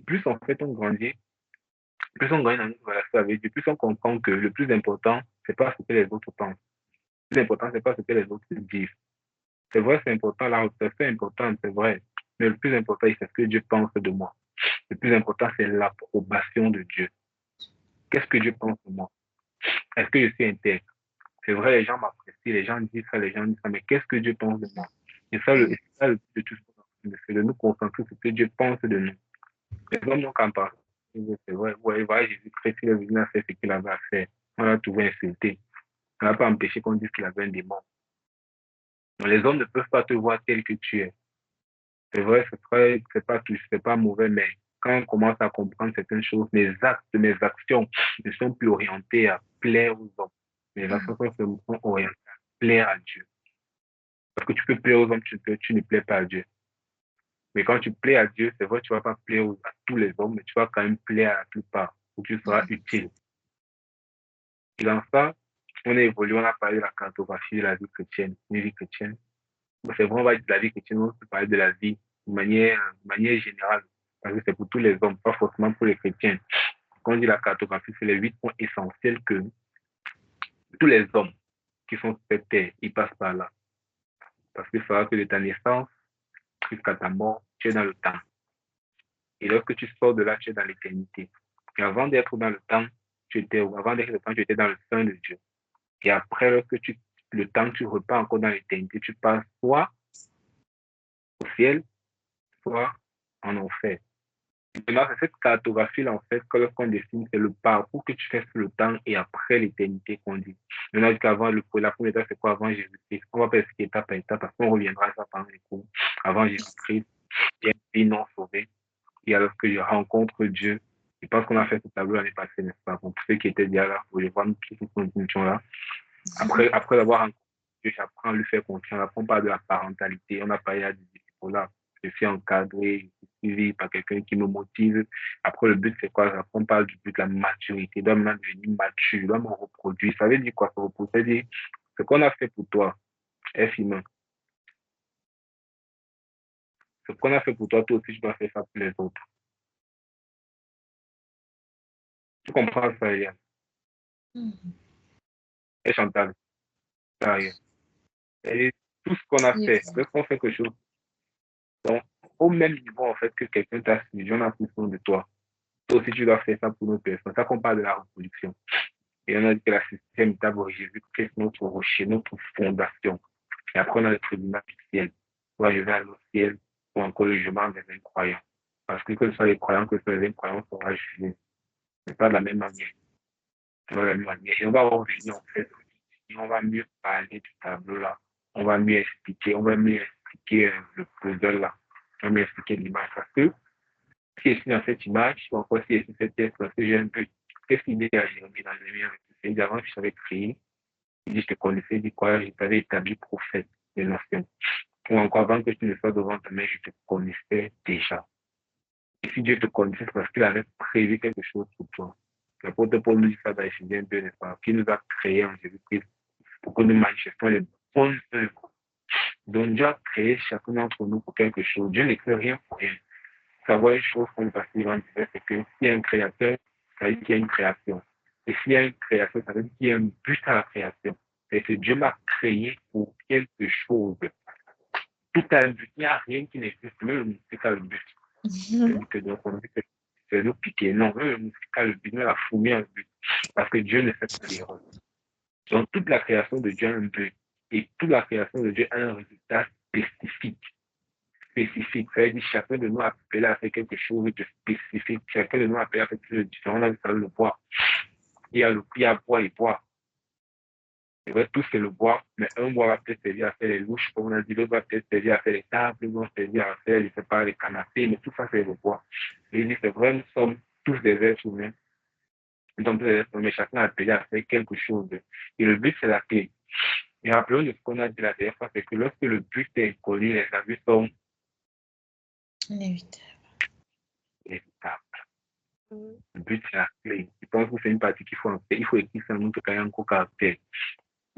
plus on grandit dans notre relation avec Dieu, plus on comprend que le plus important, c'est pas ce que les autres pensent. Le plus important, c'est pas ce que les autres disent. C'est vrai, c'est important, la retraite, c'est important, c'est vrai. Mais le plus important, c'est ce que Dieu pense de moi. Le plus important, c'est l'approbation de Dieu. Qu'est-ce que Dieu pense de moi? Est-ce que je suis intègre? C'est vrai, les gens m'apprécient, les gens disent ça, mais qu'est-ce que Dieu pense de moi? Et ça, le plus de tout, c'est de nous concentrer sur ce que Dieu pense de nous. Les hommes n'ont qu'à parler. C'est vrai, ouais, Jésus-Christ, il est venu à faire ce qu'il avait à faire. On l'a trouvé insulté. Ça n'a pas empêché qu'on dise qu'il avait un démon. Donc, les hommes ne peuvent pas te voir tel que tu es. C'est vrai, c'est pas mauvais, mais quand on commence à comprendre certaines choses, mes actions ne sont plus orientées à plaire aux hommes. Mes actions sont orientées à plaire à Dieu. Parce que tu peux plaire aux hommes, tu ne plais pas à Dieu. Mais quand tu plais à Dieu, c'est vrai, tu ne vas pas plaire à tous les hommes, mais tu vas quand même plaire à la plupart, où tu seras utile. Et dans ça, on a évolué, on a parlé de la cartographie de la vie chrétienne, une vie chrétienne. C'est vrai, on va dire de la vie chrétienne, on peut parler de la vie de manière générale, parce que c'est pour tous les hommes, pas forcément pour les chrétiens. Quand on dit la cartographie, c'est les 8 points essentiels que tous les hommes qui sont sur cette terre, ils passent par là. Parce qu'il faudra que de ta naissance jusqu'à ta mort, tu es dans le temps. Et lorsque tu sors de là, tu es dans l'éternité. Et avant d'être dans le temps, tu étais dans le sein de Dieu. Et après, le temps, tu repars encore dans l'éternité, tu passes soit au ciel, soit en enfer. Et là, c'est cette cartographie-là, en fait, que lorsqu'on dessine, c'est le parcours que tu fais sur le temps et après l'éternité qu'on dit. Maintenant, qu'avant, la première étape, c'est quoi avant Jésus-Christ? On va pas expliquer étape par étape parce qu'on reviendra à ça pendant les cours. Avant Jésus-Christ, il y a une vie non sauvée. Et alors que je rencontre Dieu, je pense qu'on a fait ce tableau l'année passée, n'est-ce pas? Pour ceux qui étaient déjà là, vous voulez voir toute cette continuation-là. Après avoir rencontré Dieu, j'apprends à lui faire confiance. On parle de la parentalité, on a parlé du disciple-là. je suis encadré, je suis suivi par quelqu'un qui me motive. Après, le but, c'est quoi? On parle du but de la maturité. Je dois maintenant devenir mature, je dois me reproduire. Ça veut dire quoi? Ça veut dire ce qu'on a fait pour toi, est humain. Ce qu'on a fait pour toi, toi aussi, tu dois faire ça pour les autres. Tu comprends ça, Yann? Et Chantal, ça, Yann. Et tout ce qu'on a fait, lorsqu'on fait quelque chose, donc, au même niveau, en fait, que quelqu'un t'a suivi, on a pris soin de toi. Toi aussi, tu dois faire ça pour nos personnes. Ça qu'on parle de la reproduction. Et on a dit que la sixième étape au Jésus-Christ, notre rocher, notre fondation. Et après, on a le tribunal du ciel. Soit je vais aller au ciel, ou encore le jugement des incroyants. Parce que ce soit les croyants, que ce soit les incroyants, sera jugé. C'est pas de la même manière. C'est pas de la même manière. Et on va revenir, en fait, et on va mieux parler du tableau là. On va mieux expliquer le puzzle là. On va mieux expliquer l'image. Parce que si je suis dans cette image, ou encore si je suis cette pièce, parce que j'ai un peu, qu'est-ce qu'il dit à Jérémie dans le mien? C'est d'avant que je savais créer. Il dit, je te connaissais, il dit quoi? Je t'avais établi prophète des nations. Ou encore avant que tu ne sois devant ta main, je te connaissais déjà. Et si Dieu te connaissait, c'est parce qu'il avait prévu quelque chose pour toi. L'apôtre Paul nous dit ça dans Ephésiens 2, n'est-ce pas? Qui nous a créés en Jésus-Christ pour que nous manifestions les bonnes œuvres. Donc Dieu a créé chacun d'entre nous pour quelque chose. Dieu ne crée rien pour rien. Savoir une chose comme Pasteur Ivan disait, c'est que s'il y a un créateur, ça veut dire qu'il y a une création. Et s'il y a une création, ça veut dire qu'il y a un but à la création. C'est que Dieu m'a créé pour quelque chose. Tout a un but. Il n'y a rien qui n'existe. Même le moustique a le but. C'est-à-dire que donc, on dit que c'est nous piquer. Non, même le moustique a le but. Même la fourmi a le but. Parce que Dieu ne fait pas d'erreur. Donc, toute la création de Dieu a un but. Et toute la création de Dieu a un résultat spécifique. Spécifique. Ça veut dire chacun de nous a appelé à faire quelque chose de spécifique. Chacun de nous a appelé à faire quelque chose de différent. On a vu ça le bois. Il y a bois et bois. C'est vrai, tout c'est le bois, mais un bois va peut-être servir à faire les louches, comme on a dit, l'autre va peut-être servir à faire les tables, l'autre va servir à faire, je ne sais pas, les canapés, mais tout ça c'est le bois. Et il dit, c'est vrai, nous sommes tous des êtres humains. Nous sommes tous des êtres humains, mais chacun a appelé à faire quelque chose. Et le but, c'est la clé. Et rappelons de ce qu'on a dit la dernière fois, c'est que lorsque le but est inconnu, les abus sont inévitables. Le but, c'est la clé. Je pense que c'est une partie qu'il faut en faire. Il faut écrire ça dans notre cahier en caractère.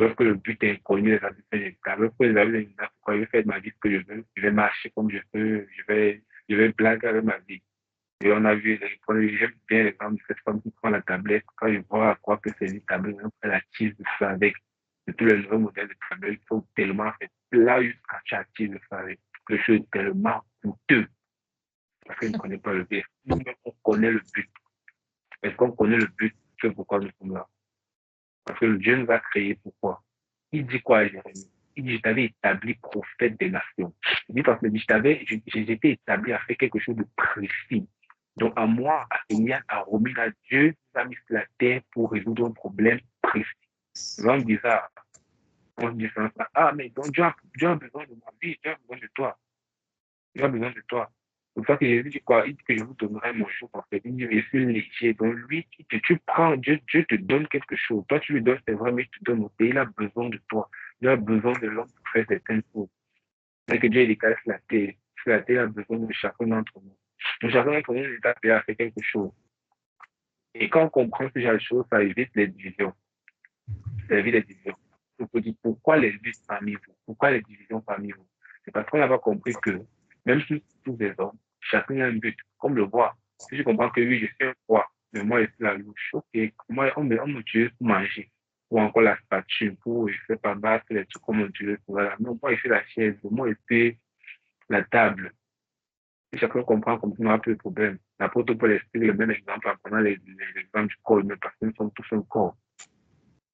Lorsque le but est inconnu, les abus sont inévitables. Lorsque les abus sont inévitables, pourquoi je vais faire de ma vie ce que je veux, je vais marcher comme je veux, je vais blaguer avec ma vie. Et on a vu, j'aime bien l'exemple de cette femme qui prend la tablette. Quand je vois à quoi que c'est une tablette, on prend la cheese de ça avec tous les nouveaux modèles de tablette. Il faut tellement faire là jusqu'à la cheese de ça avec quelque chose de tellement coûteux. Parce qu'on ne connaît pas le but. Nous-mêmes, on connaît le but. Est-ce qu'on connaît le but? C'est pourquoi nous sommes là. Parce que Dieu nous a créés pourquoi? Il dit quoi à Jérémie? Il dit, je t'avais établi prophète des nations. Il dit, parce que j'étais établi à faire quelque chose de précis. Donc, à moi, à Elian, à Romina, Dieu nous a mis sur la terre pour résoudre un problème précis. On dit ça. On dit ça. Ah, mais donc Dieu a besoin de ma vie, Dieu a besoin de toi. Dieu a besoin de toi. C'est pour ça que Jésus dit quoi? Il dit que je vous donnerai mon jour en fait. Il dit, je suis léger. Donc lui, tu prends, Dieu te donne quelque chose. Toi, tu lui donnes, c'est vrai, mais tu donnes au pays. Il a besoin de toi. Il a besoin de l'homme pour faire certaines choses. C'est que Dieu est décalé sur la terre. Sur la terre, il a besoin de chacun d'entre nous. Donc chacun d'entre nous est appelé à faire quelque chose. Et quand on comprend ce genre de choses, ça évite les divisions. Ça évite les divisions. On peut dire pourquoi les luttes parmi vous? Pourquoi les divisions parmi vous? C'est parce qu'on n'a pas compris que même si tous les hommes, chacun a un but, comme le bois. Si je comprends que oui, je suis un bois, mais moi, je suis la louche. Ok, moi, on me tue pour manger. Ou encore la spatule pour, je ne sais pas, battre les trucs comme on tue. Voilà. Non, moi, je suis la chaise. Moi, je suis la table. Si chacun comprend comme ça, on n'a plus de problème. L'apôtre Paul explique le même exemple en prenant l'exemple du corps, mais parce que nous sommes tous un corps.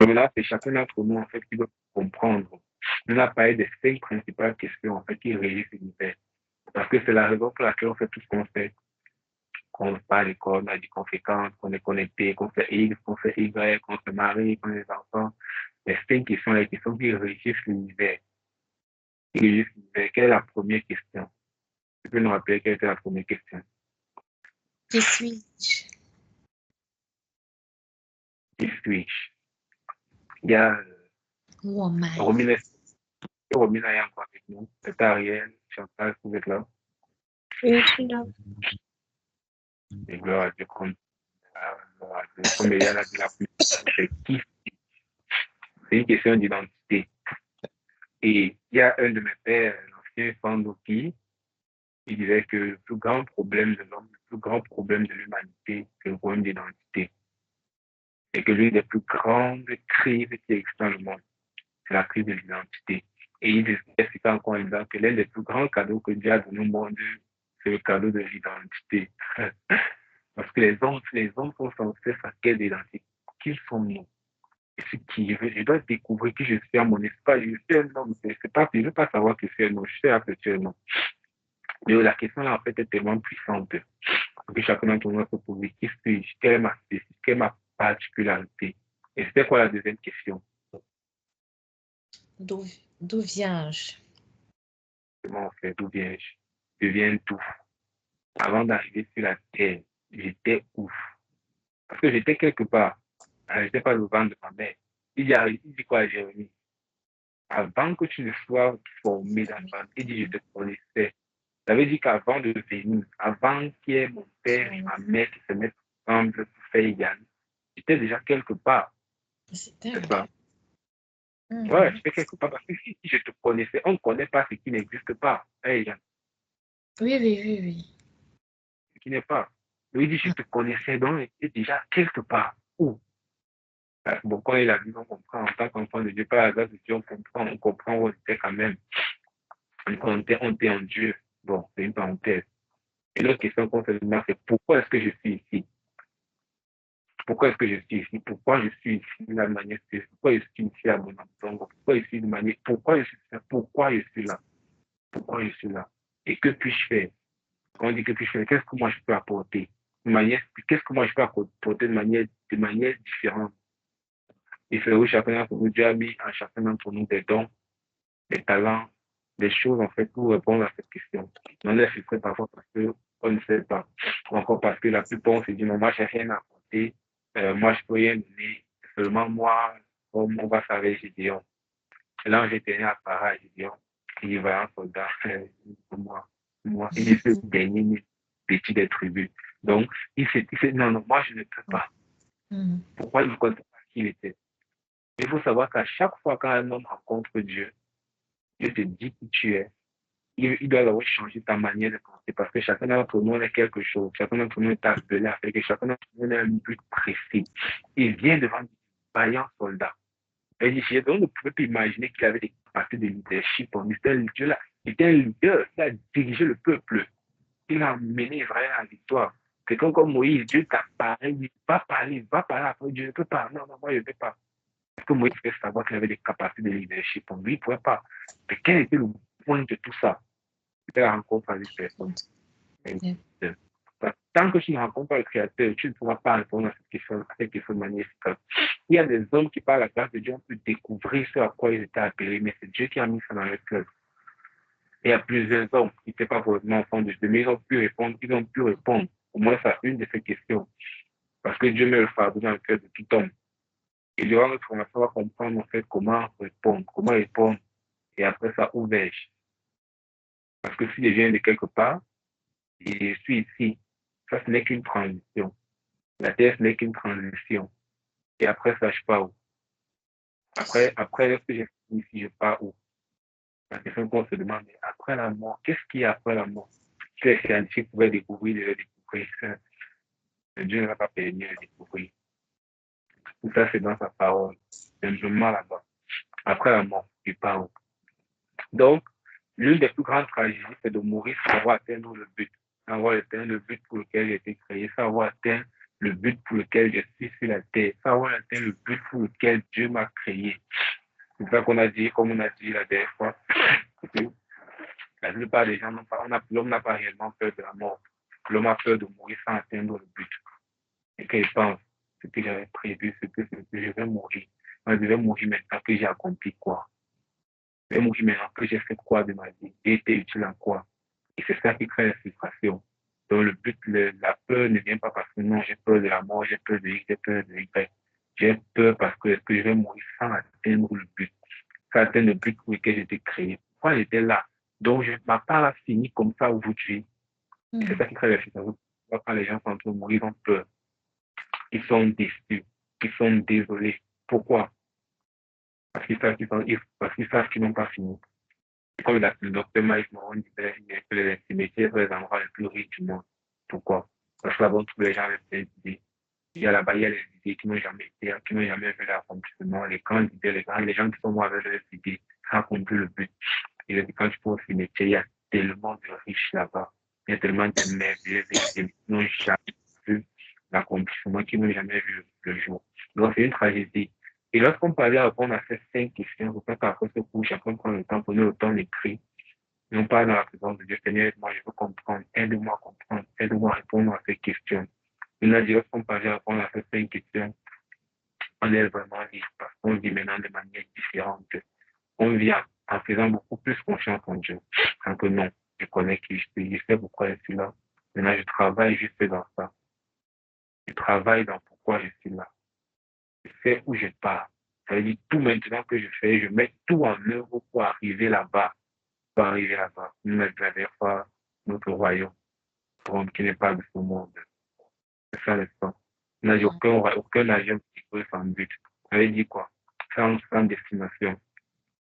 Donc là, c'est chacun d'entre nous, en fait, qui doit comprendre. Nous avons parlé des 5 principales questions, en fait, qui régissent l'univers. Parce que c'est la raison pour laquelle on fait tout ce qu'on fait. Qu'on parle à l'école, on a dit qu'on fait quand, qu'on est connecté, qu'on fait X, qu'on fait Y, qu'on se marie, qu'on a des enfants. Les 5 questions, les questions qui régissent l'univers. Quelle est la première question? Tu peux nous rappeler quelle était la première question? Qui suis-je? Qui suis-je? Il y a Romina est encore avec nous. C'est Ariel, Chantal, vous êtes là. Oui, je suis là. Et gloire à Dieu, comme il y a la plus, c'est qui? C'est une question d'identité. Et il y a un de mes pères, l'ancien Fandoki, il disait que le plus grand problème de l'homme, le plus grand problème de l'humanité, c'est le problème d'identité. Et que l'une des plus grandes crises qui existent dans le monde, c'est la crise de l'identité. Et il explique encore en disant que l'un des plus grands cadeaux que Dieu a donné au monde, c'est le cadeau de l'identité. Parce que les hommes sont censés s'acquérir d'identité. Qui sommes-nous? Je qui je dois découvrir qui je suis à mon espace. Je suis un homme. C'est pas, je ne veux pas savoir que je suis un homme. Je sais que je suis un homme. Mais la question là, en fait, est tellement puissante que chacun d'entre nous peut poser qui suis-je, quelle est ma particularité. Et c'était quoi la deuxième question? D'où viens-je? Comment on fait? D'où viens-je? Je viens d'où? Avant d'arriver sur la terre, j'étais où? Parce que j'étais quelque part. Je n'étais pas le ventre de ma mère. Il dit quoi à Jérémie? Avant que tu ne sois formé dans le ventre, il dit je te connaissais. Ça veut dire qu'avant de venir, avant qu'il y ait mon père et ma mère qui se mettent ensemble pour faire égal, j'étais déjà quelque part. C'est ça. Ouais, j'étais quelque part. Parce que si je te connaissais, on ne connaît pas ce qui n'existe pas. Hey, Oui. ce qui n'est pas. Lui dit, je te connaissais donc, j'étais déjà quelque part. Où? Bon, quand il a dit, on comprend en tant qu'enfant de Dieu, par hasard, on comprend où on était quand même. On était en Dieu. Bon, c'est une parenthèse. Et l'autre question qu'on se demande, c'est pourquoi est-ce que je suis ici? Pourquoi est-ce que je suis ici? Pourquoi je suis ici de la manière spéciale? Pourquoi je suis ici à mon enfant? Pourquoi je suis de manière. Pourquoi je suis là? Pourquoi je suis là? Pourquoi je suis là? Et que puis-je faire? Quand on dit que puis-je faire, qu'est-ce que moi je peux apporter? Qu'est-ce que moi je peux apporter de manière différente? Et c'est où chacun d'entre nous, Dieu a mis à chacun d'entre nous des dons, des talents, des choses en fait pour répondre à cette question. On est frustré parfois parce qu'on ne sait pas. Ou encore parce que la plupart on se dit non, moi j'ai rien à apporter, moi je peux rien donner, seulement moi, comme on va savoir Gédéon. Là j'étais né à Para, Gédéon, il va un soldat, moi, il est le dernier petit des tribus. Donc, il s'est dit non, moi je ne peux pas. Pourquoi il ne connaît pas qui il était? Il faut savoir qu'à chaque fois qu'un homme rencontre Dieu, Dieu te dit qui tu es. Il doit avoir changé ta manière de penser parce que chacun d'entre nous est quelque chose. Chacun d'entre nous est appelé à faire quelque chose. Chacun d'entre nous a un but précis. Il vient devant des vaillants soldats. Et on ne pouvait plus imaginer qu'il avait des capacités de leadership. Dieu il était un leader. Il a dirigé le peuple. Il a mené Israël à la victoire. C'est comme Moïse, Dieu t'a parlé, il va parler après Dieu ne peut pas. Non, moi je ne peux pas. Parce que Moïse fait savoir qu'il avait des capacités de leadership. Lui, il ne pouvait pas. Mais quel était le point de tout ça? C'était la rencontre avec personne. Tant que tu ne rencontres pas le Créateur, tu ne pourras pas répondre à cette question de manière efficace. Il y a des hommes qui, par la grâce de Dieu, ont pu découvrir ce à quoi ils étaient appelés, mais c'est Dieu qui a mis ça dans leur cœur. Et il y a plusieurs hommes qui n'étaient pas vraiment enfants de Dieu, mais ils ont pu répondre au moins à une de ces questions. Parce que Dieu met le fardeau dans le cœur de tout homme. Et durant notre formation, on va comprendre en fait comment répondre. Et après ça, où vais-je? Parce que si je viens de quelque part, et je suis ici, ça ce n'est qu'une transition. La terre, ce n'est qu'une transition. Et après ça, je pars où? Après, lorsque j'ai fini ici, je pars où? La question qu'on se demande, après la mort, qu'est-ce qu'il y a après la mort? Si les scientifiques pouvaient découvrir, ils découvrir ça. Dieu ne va pas permis de découvrir. Tout ça, c'est dans sa parole. Simplement là-bas. Après la mort, je pars où? Donc, l'une des plus grandes tragédies, c'est de mourir sans avoir atteint le but. Sans avoir atteint le but pour lequel j'ai été créé, sans avoir atteint le but pour lequel je suis sur la terre, sans avoir atteint le but pour lequel Dieu m'a créé. C'est ça qu'on a dit, comme on a dit la dernière fois. La plupart des gens l'homme n'a pas réellement peur de la mort. L'homme a peur de mourir sans atteindre le but. Et qu'il pense, ce que j'avais prévu, ce que je vais mourir. Moi, je vais mourir maintenant que j'ai accompli quoi? Je vais mourir maintenant que j'ai fait quoi de ma vie? J'ai été utile en quoi? Et c'est ça qui crée la frustration. Donc le but, la peur ne vient pas parce que non, j'ai peur de la mort, j'ai peur de X, j'ai peur de Y. J'ai peur parce que est-ce que je vais mourir sans atteindre le but, sans atteindre le but pour lequel j'ai été créé. Pourquoi j'étais là? Donc ma part a fini comme ça aujourd'hui. Et c'est ça qui crée la situation. Quand les gens sont en train de mourir, ils ont peur. Ils sont déçus. Ils sont désolés. Pourquoi? Parce qu'ils savent qu'ils n'ont pas fini. Comme le docteur Mike Moron disait, que les cimetières sont les endroits les plus riches du monde. Pourquoi? Parce que là-bas, on trouve les gens avec des idées. Il y a là-bas, il y a les idées qui n'ont jamais été, qui n'ont jamais vu l'accomplissement. Les grandes idées, les gens qui sont morts avec leurs idées, qui ont accompli le but. Et quand tu vois au cimetière, il y a tellement de riches là-bas. Il y a tellement de merveilleux qui n'ont jamais vu l'accomplissement, qui n'ont jamais vu le jour. Donc, c'est une tragédie. Et lorsqu'on parlait à répondre à ces 5 questions, je crois qu'après ce cours, chacun prend le temps, prenez le temps d'écrire. Non pas dans la présence de Dieu. Seigneur, moi, je veux comprendre. Aide-moi à comprendre. Aide-moi à répondre à ces questions. Et là, lorsqu'on parlait à répondre à ces 5 questions, on est vraiment libre parce qu'on vit maintenant de manière différente. On vient en faisant beaucoup plus confiance en Dieu. En que non, je connais qui je suis, je sais pourquoi je suis là. Maintenant, je travaille juste dans ça. Je travaille dans pourquoi je suis là. Je sais où je pars. Ça veut dire tout maintenant que je fais, je mets tout en œuvre pour arriver là-bas. Pour arriver là-bas. Nous ne traversons pas notre royaume qui n'est pas de ce monde. C'est ça l'espoir. Il n'y a aucun avion qui peut sans but. Ça veut dire quoi? Sans destination.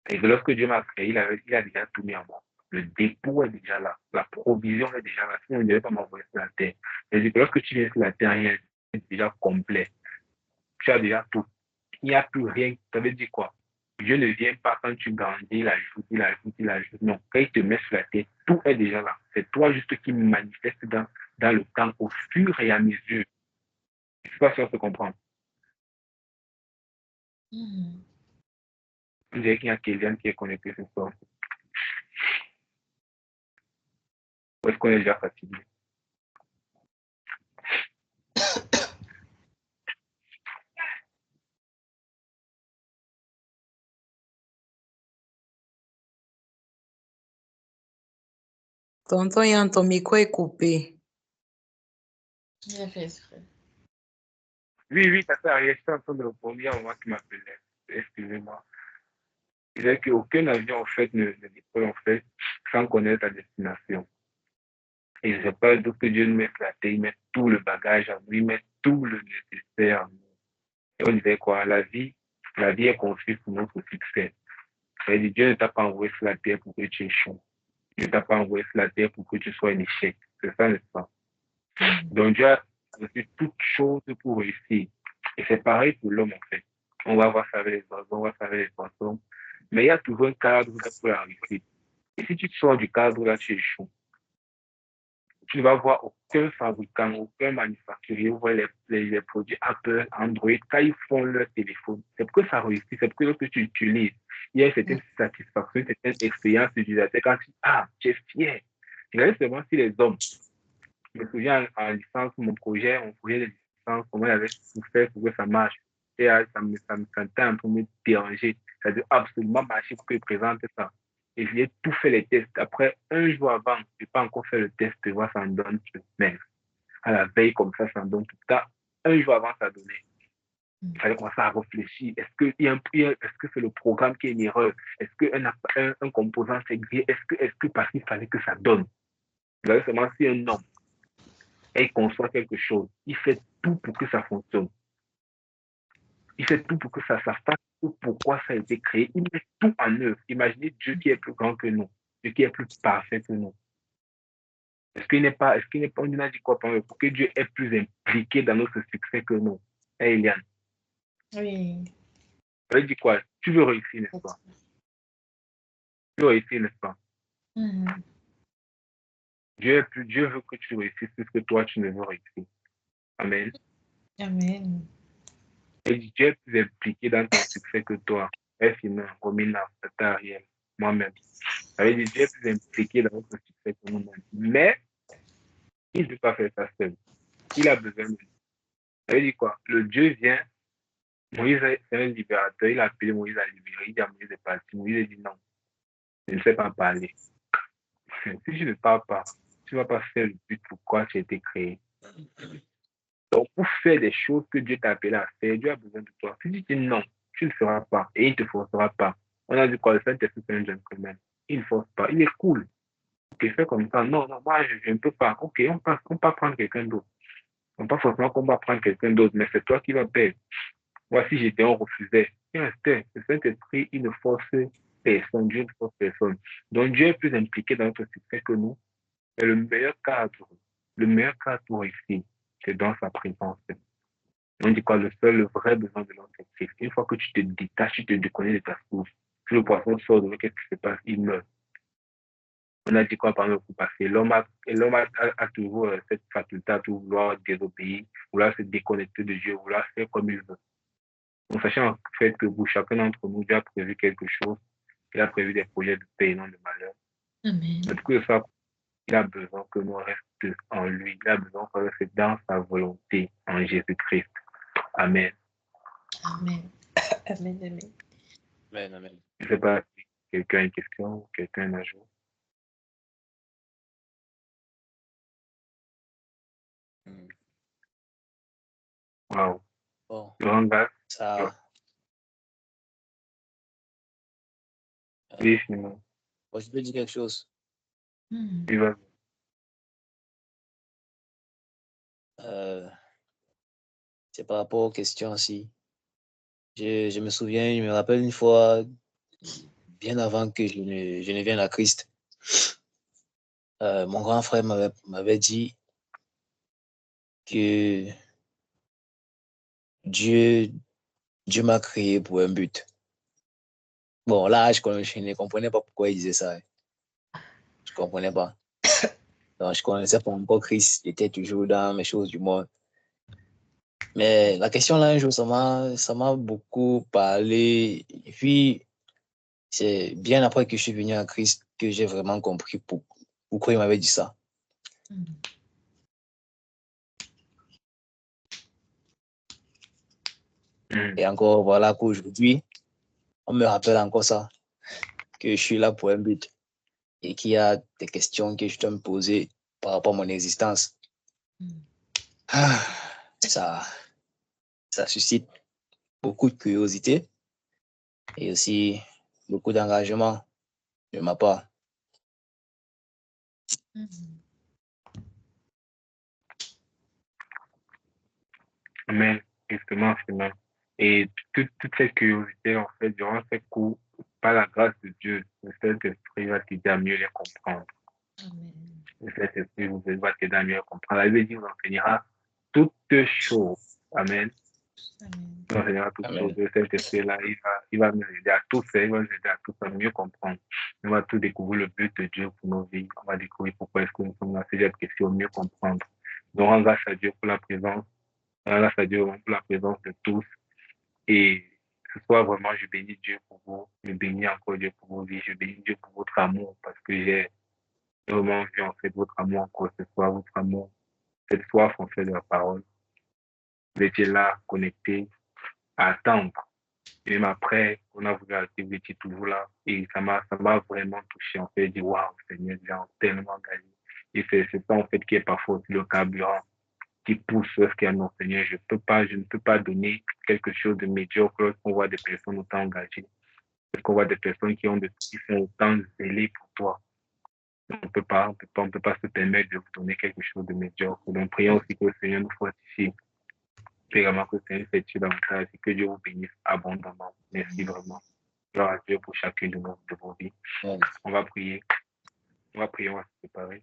Et que lorsque Dieu m'a créé, il a déjà tout mis en moi. Le dépôt est déjà là. La provision est déjà là. Sinon, il ne devait pas m'envoyer sur la terre. C'est-à-dire que lorsque tu viens sur la terre, il est déjà complet. Tu as déjà tout. Il n'y a plus rien. Ça veut dire quoi? Dieu ne vient pas quand tu grandis, il ajoute. Non, quand il te met sur la terre, tout est déjà là. C'est toi juste qui manifeste dans le temps au fur et à mesure. Je ne sais pas si on se comprend. On dirait qu'il y a quelqu'un qui est connecté ce soir. Ou est-ce qu'on est déjà fatigué? Tonton Yann, ton micro est coupé. J'ai fait exprès. Oui, ça s'est arrivé. Je suis en train de répondre à moi qui m'appelait. Excusez-moi. Il est qu'aucun avion, en fait, ne décolle, en fait, sans connaître la destination. Et je sais pas d'où que Dieu nous met sur la terre, il met tout le bagage en nous, il met tout le nécessaire en nous. Et on disait quoi? La vie est construite pour notre succès. C'est-à-dire, Dieu ne t'a pas envoyé sur la terre pour que tu échoues. Dieu ne t'a pas envoyé sur la terre pour que tu sois un échec. C'est ça, n'est-ce pas? Donc, Dieu a construit toutes choses pour réussir. Et c'est pareil pour l'homme, en fait. On va voir ça avec les oiseaux, on va voir ça avec les poissons. Mais il y a toujours un cadre pour la réussite. Et si tu sors du cadre, là, tu échoues. Tu ne vas voir aucun fabricant, aucun manufacturier voir les produits Apple, Android, quand ils font leur téléphone. C'est pour que ça réussit, c'est pour que lorsque tu utilises, il y a une certaine satisfaction, une certaine expérience utilisateur. Quand tu es fier. Regardez seulement si les hommes, je me souviens en licence, mon projet de licence, comment il avait souffert pour que ça marche. Et ça me sentait un peu me déranger. Ça devait absolument marcher pour qu'il présente ça. Et j'ai tout fait les tests. Après, un jour avant, je n'ai pas encore fait le test pour voir ça en donne. Mais à la veille, comme ça en donne tout ça. Un jour avant, ça donnait. Il fallait commencer à réfléchir. Est-ce que c'est le programme qui est une erreur? Est-ce qu'un composant s'est grillé? Est-ce que parce qu'il fallait que ça donne? Vous savez seulement si un homme et il conçoit quelque chose, il fait tout pour que ça fonctionne. Il fait tout pour que ça fasse pourquoi ça a été créé. Il met tout en œuvre. Imaginez Dieu qui est plus grand que nous, Dieu qui est plus parfait que nous. Est-ce qu'il n'est pas, on a dit quoi pour que Dieu est plus impliqué dans notre succès que nous? Eliane. Oui. Ça veut dire quoi? Tu veux réussir, n'est-ce pas? Tu veux réussir, n'est-ce pas? Dieu veut que tu réussisses plus que toi, tu ne veux réussir. Amen. Amen. Et Dieu est plus impliqué dans ton succès que toi. F-Humain, Romina, Tata, Ariel, moi-même. Ça veut dire Dieu est plus impliqué dans notre succès que nous-mêmes. Mais, il ne peut pas faire ça seul. Il a besoin de nous. Ça veut dire quoi? Le Dieu vient, Moïse, c'est un libérateur, il a appelé Moïse à libérer, il dit à Moïse de partir. Moïse a dit non, je ne sais pas parler. Si tu ne parles pas, tu ne vas pas faire le but pourquoi tu as été créé. Donc, pour faire des choses que Dieu t'a appelé à faire, Dieu a besoin de toi. Si tu dis non, tu ne le feras pas et il ne te forcera pas. On a dit quoi? Le Saint-Esprit, c'est un gentleman. Il ne force pas. Il est cool. Ok, fais comme ça. Non, non, moi, je ne peux pas. Ok, on peut prendre quelqu'un d'autre. On pas forcément qu'on va prendre quelqu'un d'autre, mais c'est toi qui vas payer. Moi, si j'étais, on refusait. Il restait. Le Saint-Esprit, il ne force personne. Dieu ne force personne. Donc, Dieu est plus impliqué dans notre succès que nous. Et le meilleur cadre pour réussir, c'est dans sa présence. On dit quoi, le vrai besoin de l'homme, c'est Christ. Une fois que tu te détaches, tu te déconnectes de ta source. Si le poisson sort de l'eau, qu'est-ce qui se passe? Il meurt. On a dit quoi par exemple parce que l'homme a toujours cette faculté à tout vouloir désobéir, vouloir se déconnecter de Dieu, vouloir faire comme il veut. Donc, sachant en fait que pour chacun d'entre nous, Dieu a prévu quelque chose, il a prévu des projets de paix et non de malheur. Amen. Mais du coup, de ça, il a besoin que nous restions en lui. Il a besoin qu'on reste dans sa volonté en Jésus-Christ. Amen. Amen. Amen. Amen. Amen, amen. Je ne sais pas si quelqu'un a une question ou quelqu'un a un ajout. Wow. Bon, Grand grâce. ça, Oui, Simon. bon, je peux dire quelque chose. Il va. C'est par rapport aux questions aussi. Je me souviens, je me rappelle une fois, bien avant que je ne vienne à Christ, mon grand frère m'avait dit que Dieu m'a créé pour un but. Bon, là, je ne comprenais pas pourquoi il disait ça. Je ne comprenais pas. Donc, je ne connaissais pas encore Christ. J'étais toujours dans mes choses du monde. Mais la question là, un jour, ça m'a beaucoup parlé. Et puis, c'est bien après que je suis venu à Christ que j'ai vraiment compris pourquoi il m'avait dit ça. Et encore, voilà qu'aujourd'hui, on me rappelle encore ça, que je suis là pour un but et qu'il y a des questions que je dois me poser par rapport à mon existence. Ah, ça suscite beaucoup de curiosité et aussi beaucoup d'engagement de ma part. Amen. Justement, Simon. Et toute cette curiosité, en fait, durant ces cours, par la grâce de Dieu, le Saint-Esprit va t'aider à mieux les comprendre. Le Saint-Esprit va t'aider à mieux les comprendre. La Bible dit, vous enseignera toutes choses. Amen. Il enseignera toutes choses. Le Saint-Esprit, là, il va nous aider à tous faire, il va nous aider à tous à mieux comprendre. On va tout découvrir le but de Dieu pour nos vies. On va découvrir pourquoi est-ce que nous sommes là, c'est cette question, mieux comprendre. Donc, on grâce à Dieu pour la présence. Grâce à Dieu pour la présence de tous. Et ce soir, vraiment, je bénis Dieu pour vous. Je bénis encore Dieu pour vos vies. Je bénis Dieu pour votre amour parce que j'ai vraiment vu en fait votre amour encore ce soir, votre amour, cette soif en fait de la parole. Vous étiez là, connectés, à attendre. Et même après, on a voulu arrêter, vous étiez toujours là. Et ça m'a vraiment touché en fait. Je dis, waouh, Seigneur, j'ai tellement gagné. Et c'est ça en fait qui est parfois aussi le carburant qui pousse ce qu'il y a non, Seigneur. Je ne peux pas donner quelque chose de médiocre lorsqu'on voit des personnes autant engagées, lorsqu'on voit des personnes qui sont autant zélées pour toi. On ne peut pas se permettre de vous donner quelque chose de médiocre. Donc, prions aussi que le Seigneur nous fortifie. Puis également que le Seigneur s'étire davantage et que Dieu vous bénisse abondamment. Merci vraiment. Gloire à Dieu pour chacune de vos vies. On va prier. On va se séparer.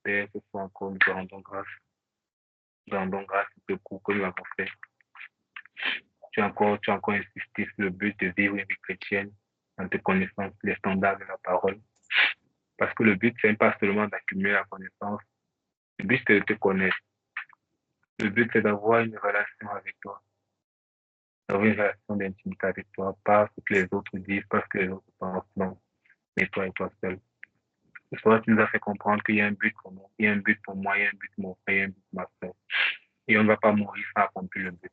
Père, ce soir encore, nous te rendons grâce. Nous rendons grâce pour ce coup que nous avons fait. Tu as encore insisté sur le but de vivre une vie chrétienne en te connaissant les standards de la parole. Parce que le but, c'est pas seulement d'accumuler la connaissance. Le but, c'est de te connaître. Le but, c'est d'avoir une relation avec toi. D'avoir une relation d'intimité avec toi. Pas ce que les autres disent, pas ce que les autres pensent. Non. Mais toi et toi seul. Ce soir, tu nous as fait comprendre qu'il y a un but pour nous. Il y a un but pour moi, il y a un but pour mon frère, il y a un but pour ma soeur. Et on ne va pas mourir sans accomplir le but.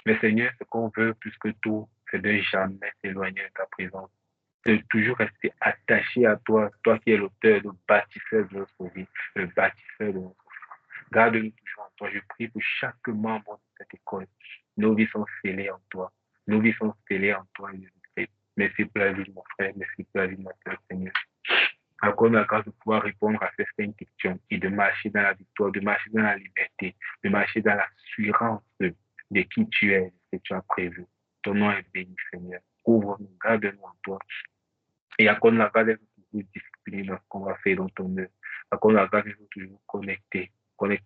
Mais Seigneur, ce qu'on veut plus que tout, c'est de jamais s'éloigner de ta présence. De toujours rester attaché à toi, toi qui es l'auteur, le bâtisseur de notre vie, le bâtisseur de notre vie. Garde-nous toujours en toi. Je prie pour chaque membre de cette école. Nos vies sont scellées en toi. Nos vies sont scellées en toi. Merci pour la vie de mon frère. Merci pour la vie de ma soeur, Seigneur. Accorde la grâce de pouvoir répondre à certaines questions et de marcher dans la victoire, de marcher dans la liberté, de marcher dans l'assurance de qui tu es, de ce que tu as prévu. Ton nom est béni, Seigneur. Couvre-nous, garde-nous en toi. Et accorde la grâce d'être toujours discipliné dans ce qu'on va faire dans ton œuvre. Accorde la grâce d'être toujours connecté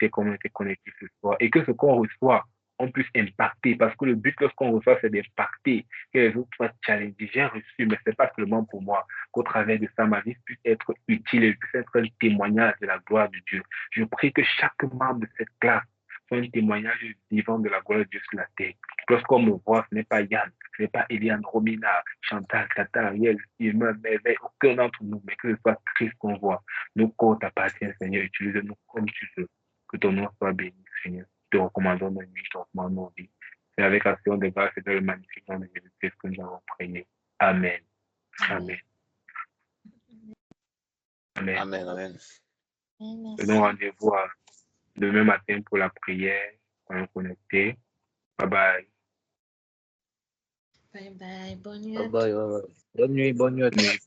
comme on était connecté ce soir. Et que ce qu'on reçoit, on puisse impacter. Parce que le but, lorsqu'on reçoit, c'est d'impacter. Que les autres soient challengés. J'ai reçu, mais ce n'est pas seulement pour moi. Qu'au travers de ça, ma vie puisse être utile et puisse être un témoignage de la gloire de Dieu. Je prie que chaque membre de cette classe soit un témoignage vivant de la gloire de Dieu sur la terre. Lorsqu'on me voit, ce n'est pas Yann, ce n'est pas Eliane, Romina, Chantal, Tata, Ariel, Simon, Merveille, aucun d'entre nous, mais que ce soit Christ qu'on voit. Nos corps t'appartiennent, Seigneur. Utilise-nous comme tu veux. Que ton nom soit béni, Seigneur. Te recommandons nos nuits, te recommandons nos vies. C'est avec action de grâce et de le magnifique nom de Jésus-Christ que nous avons prié. Amen. Amen. Amen. Amen, amen. Donnons rendez-vous demain matin pour la prière. Soyons connectés. Bye bye. Bye bye. Bonne nuit. Bye bye. Bonne nuit, bonne nuit.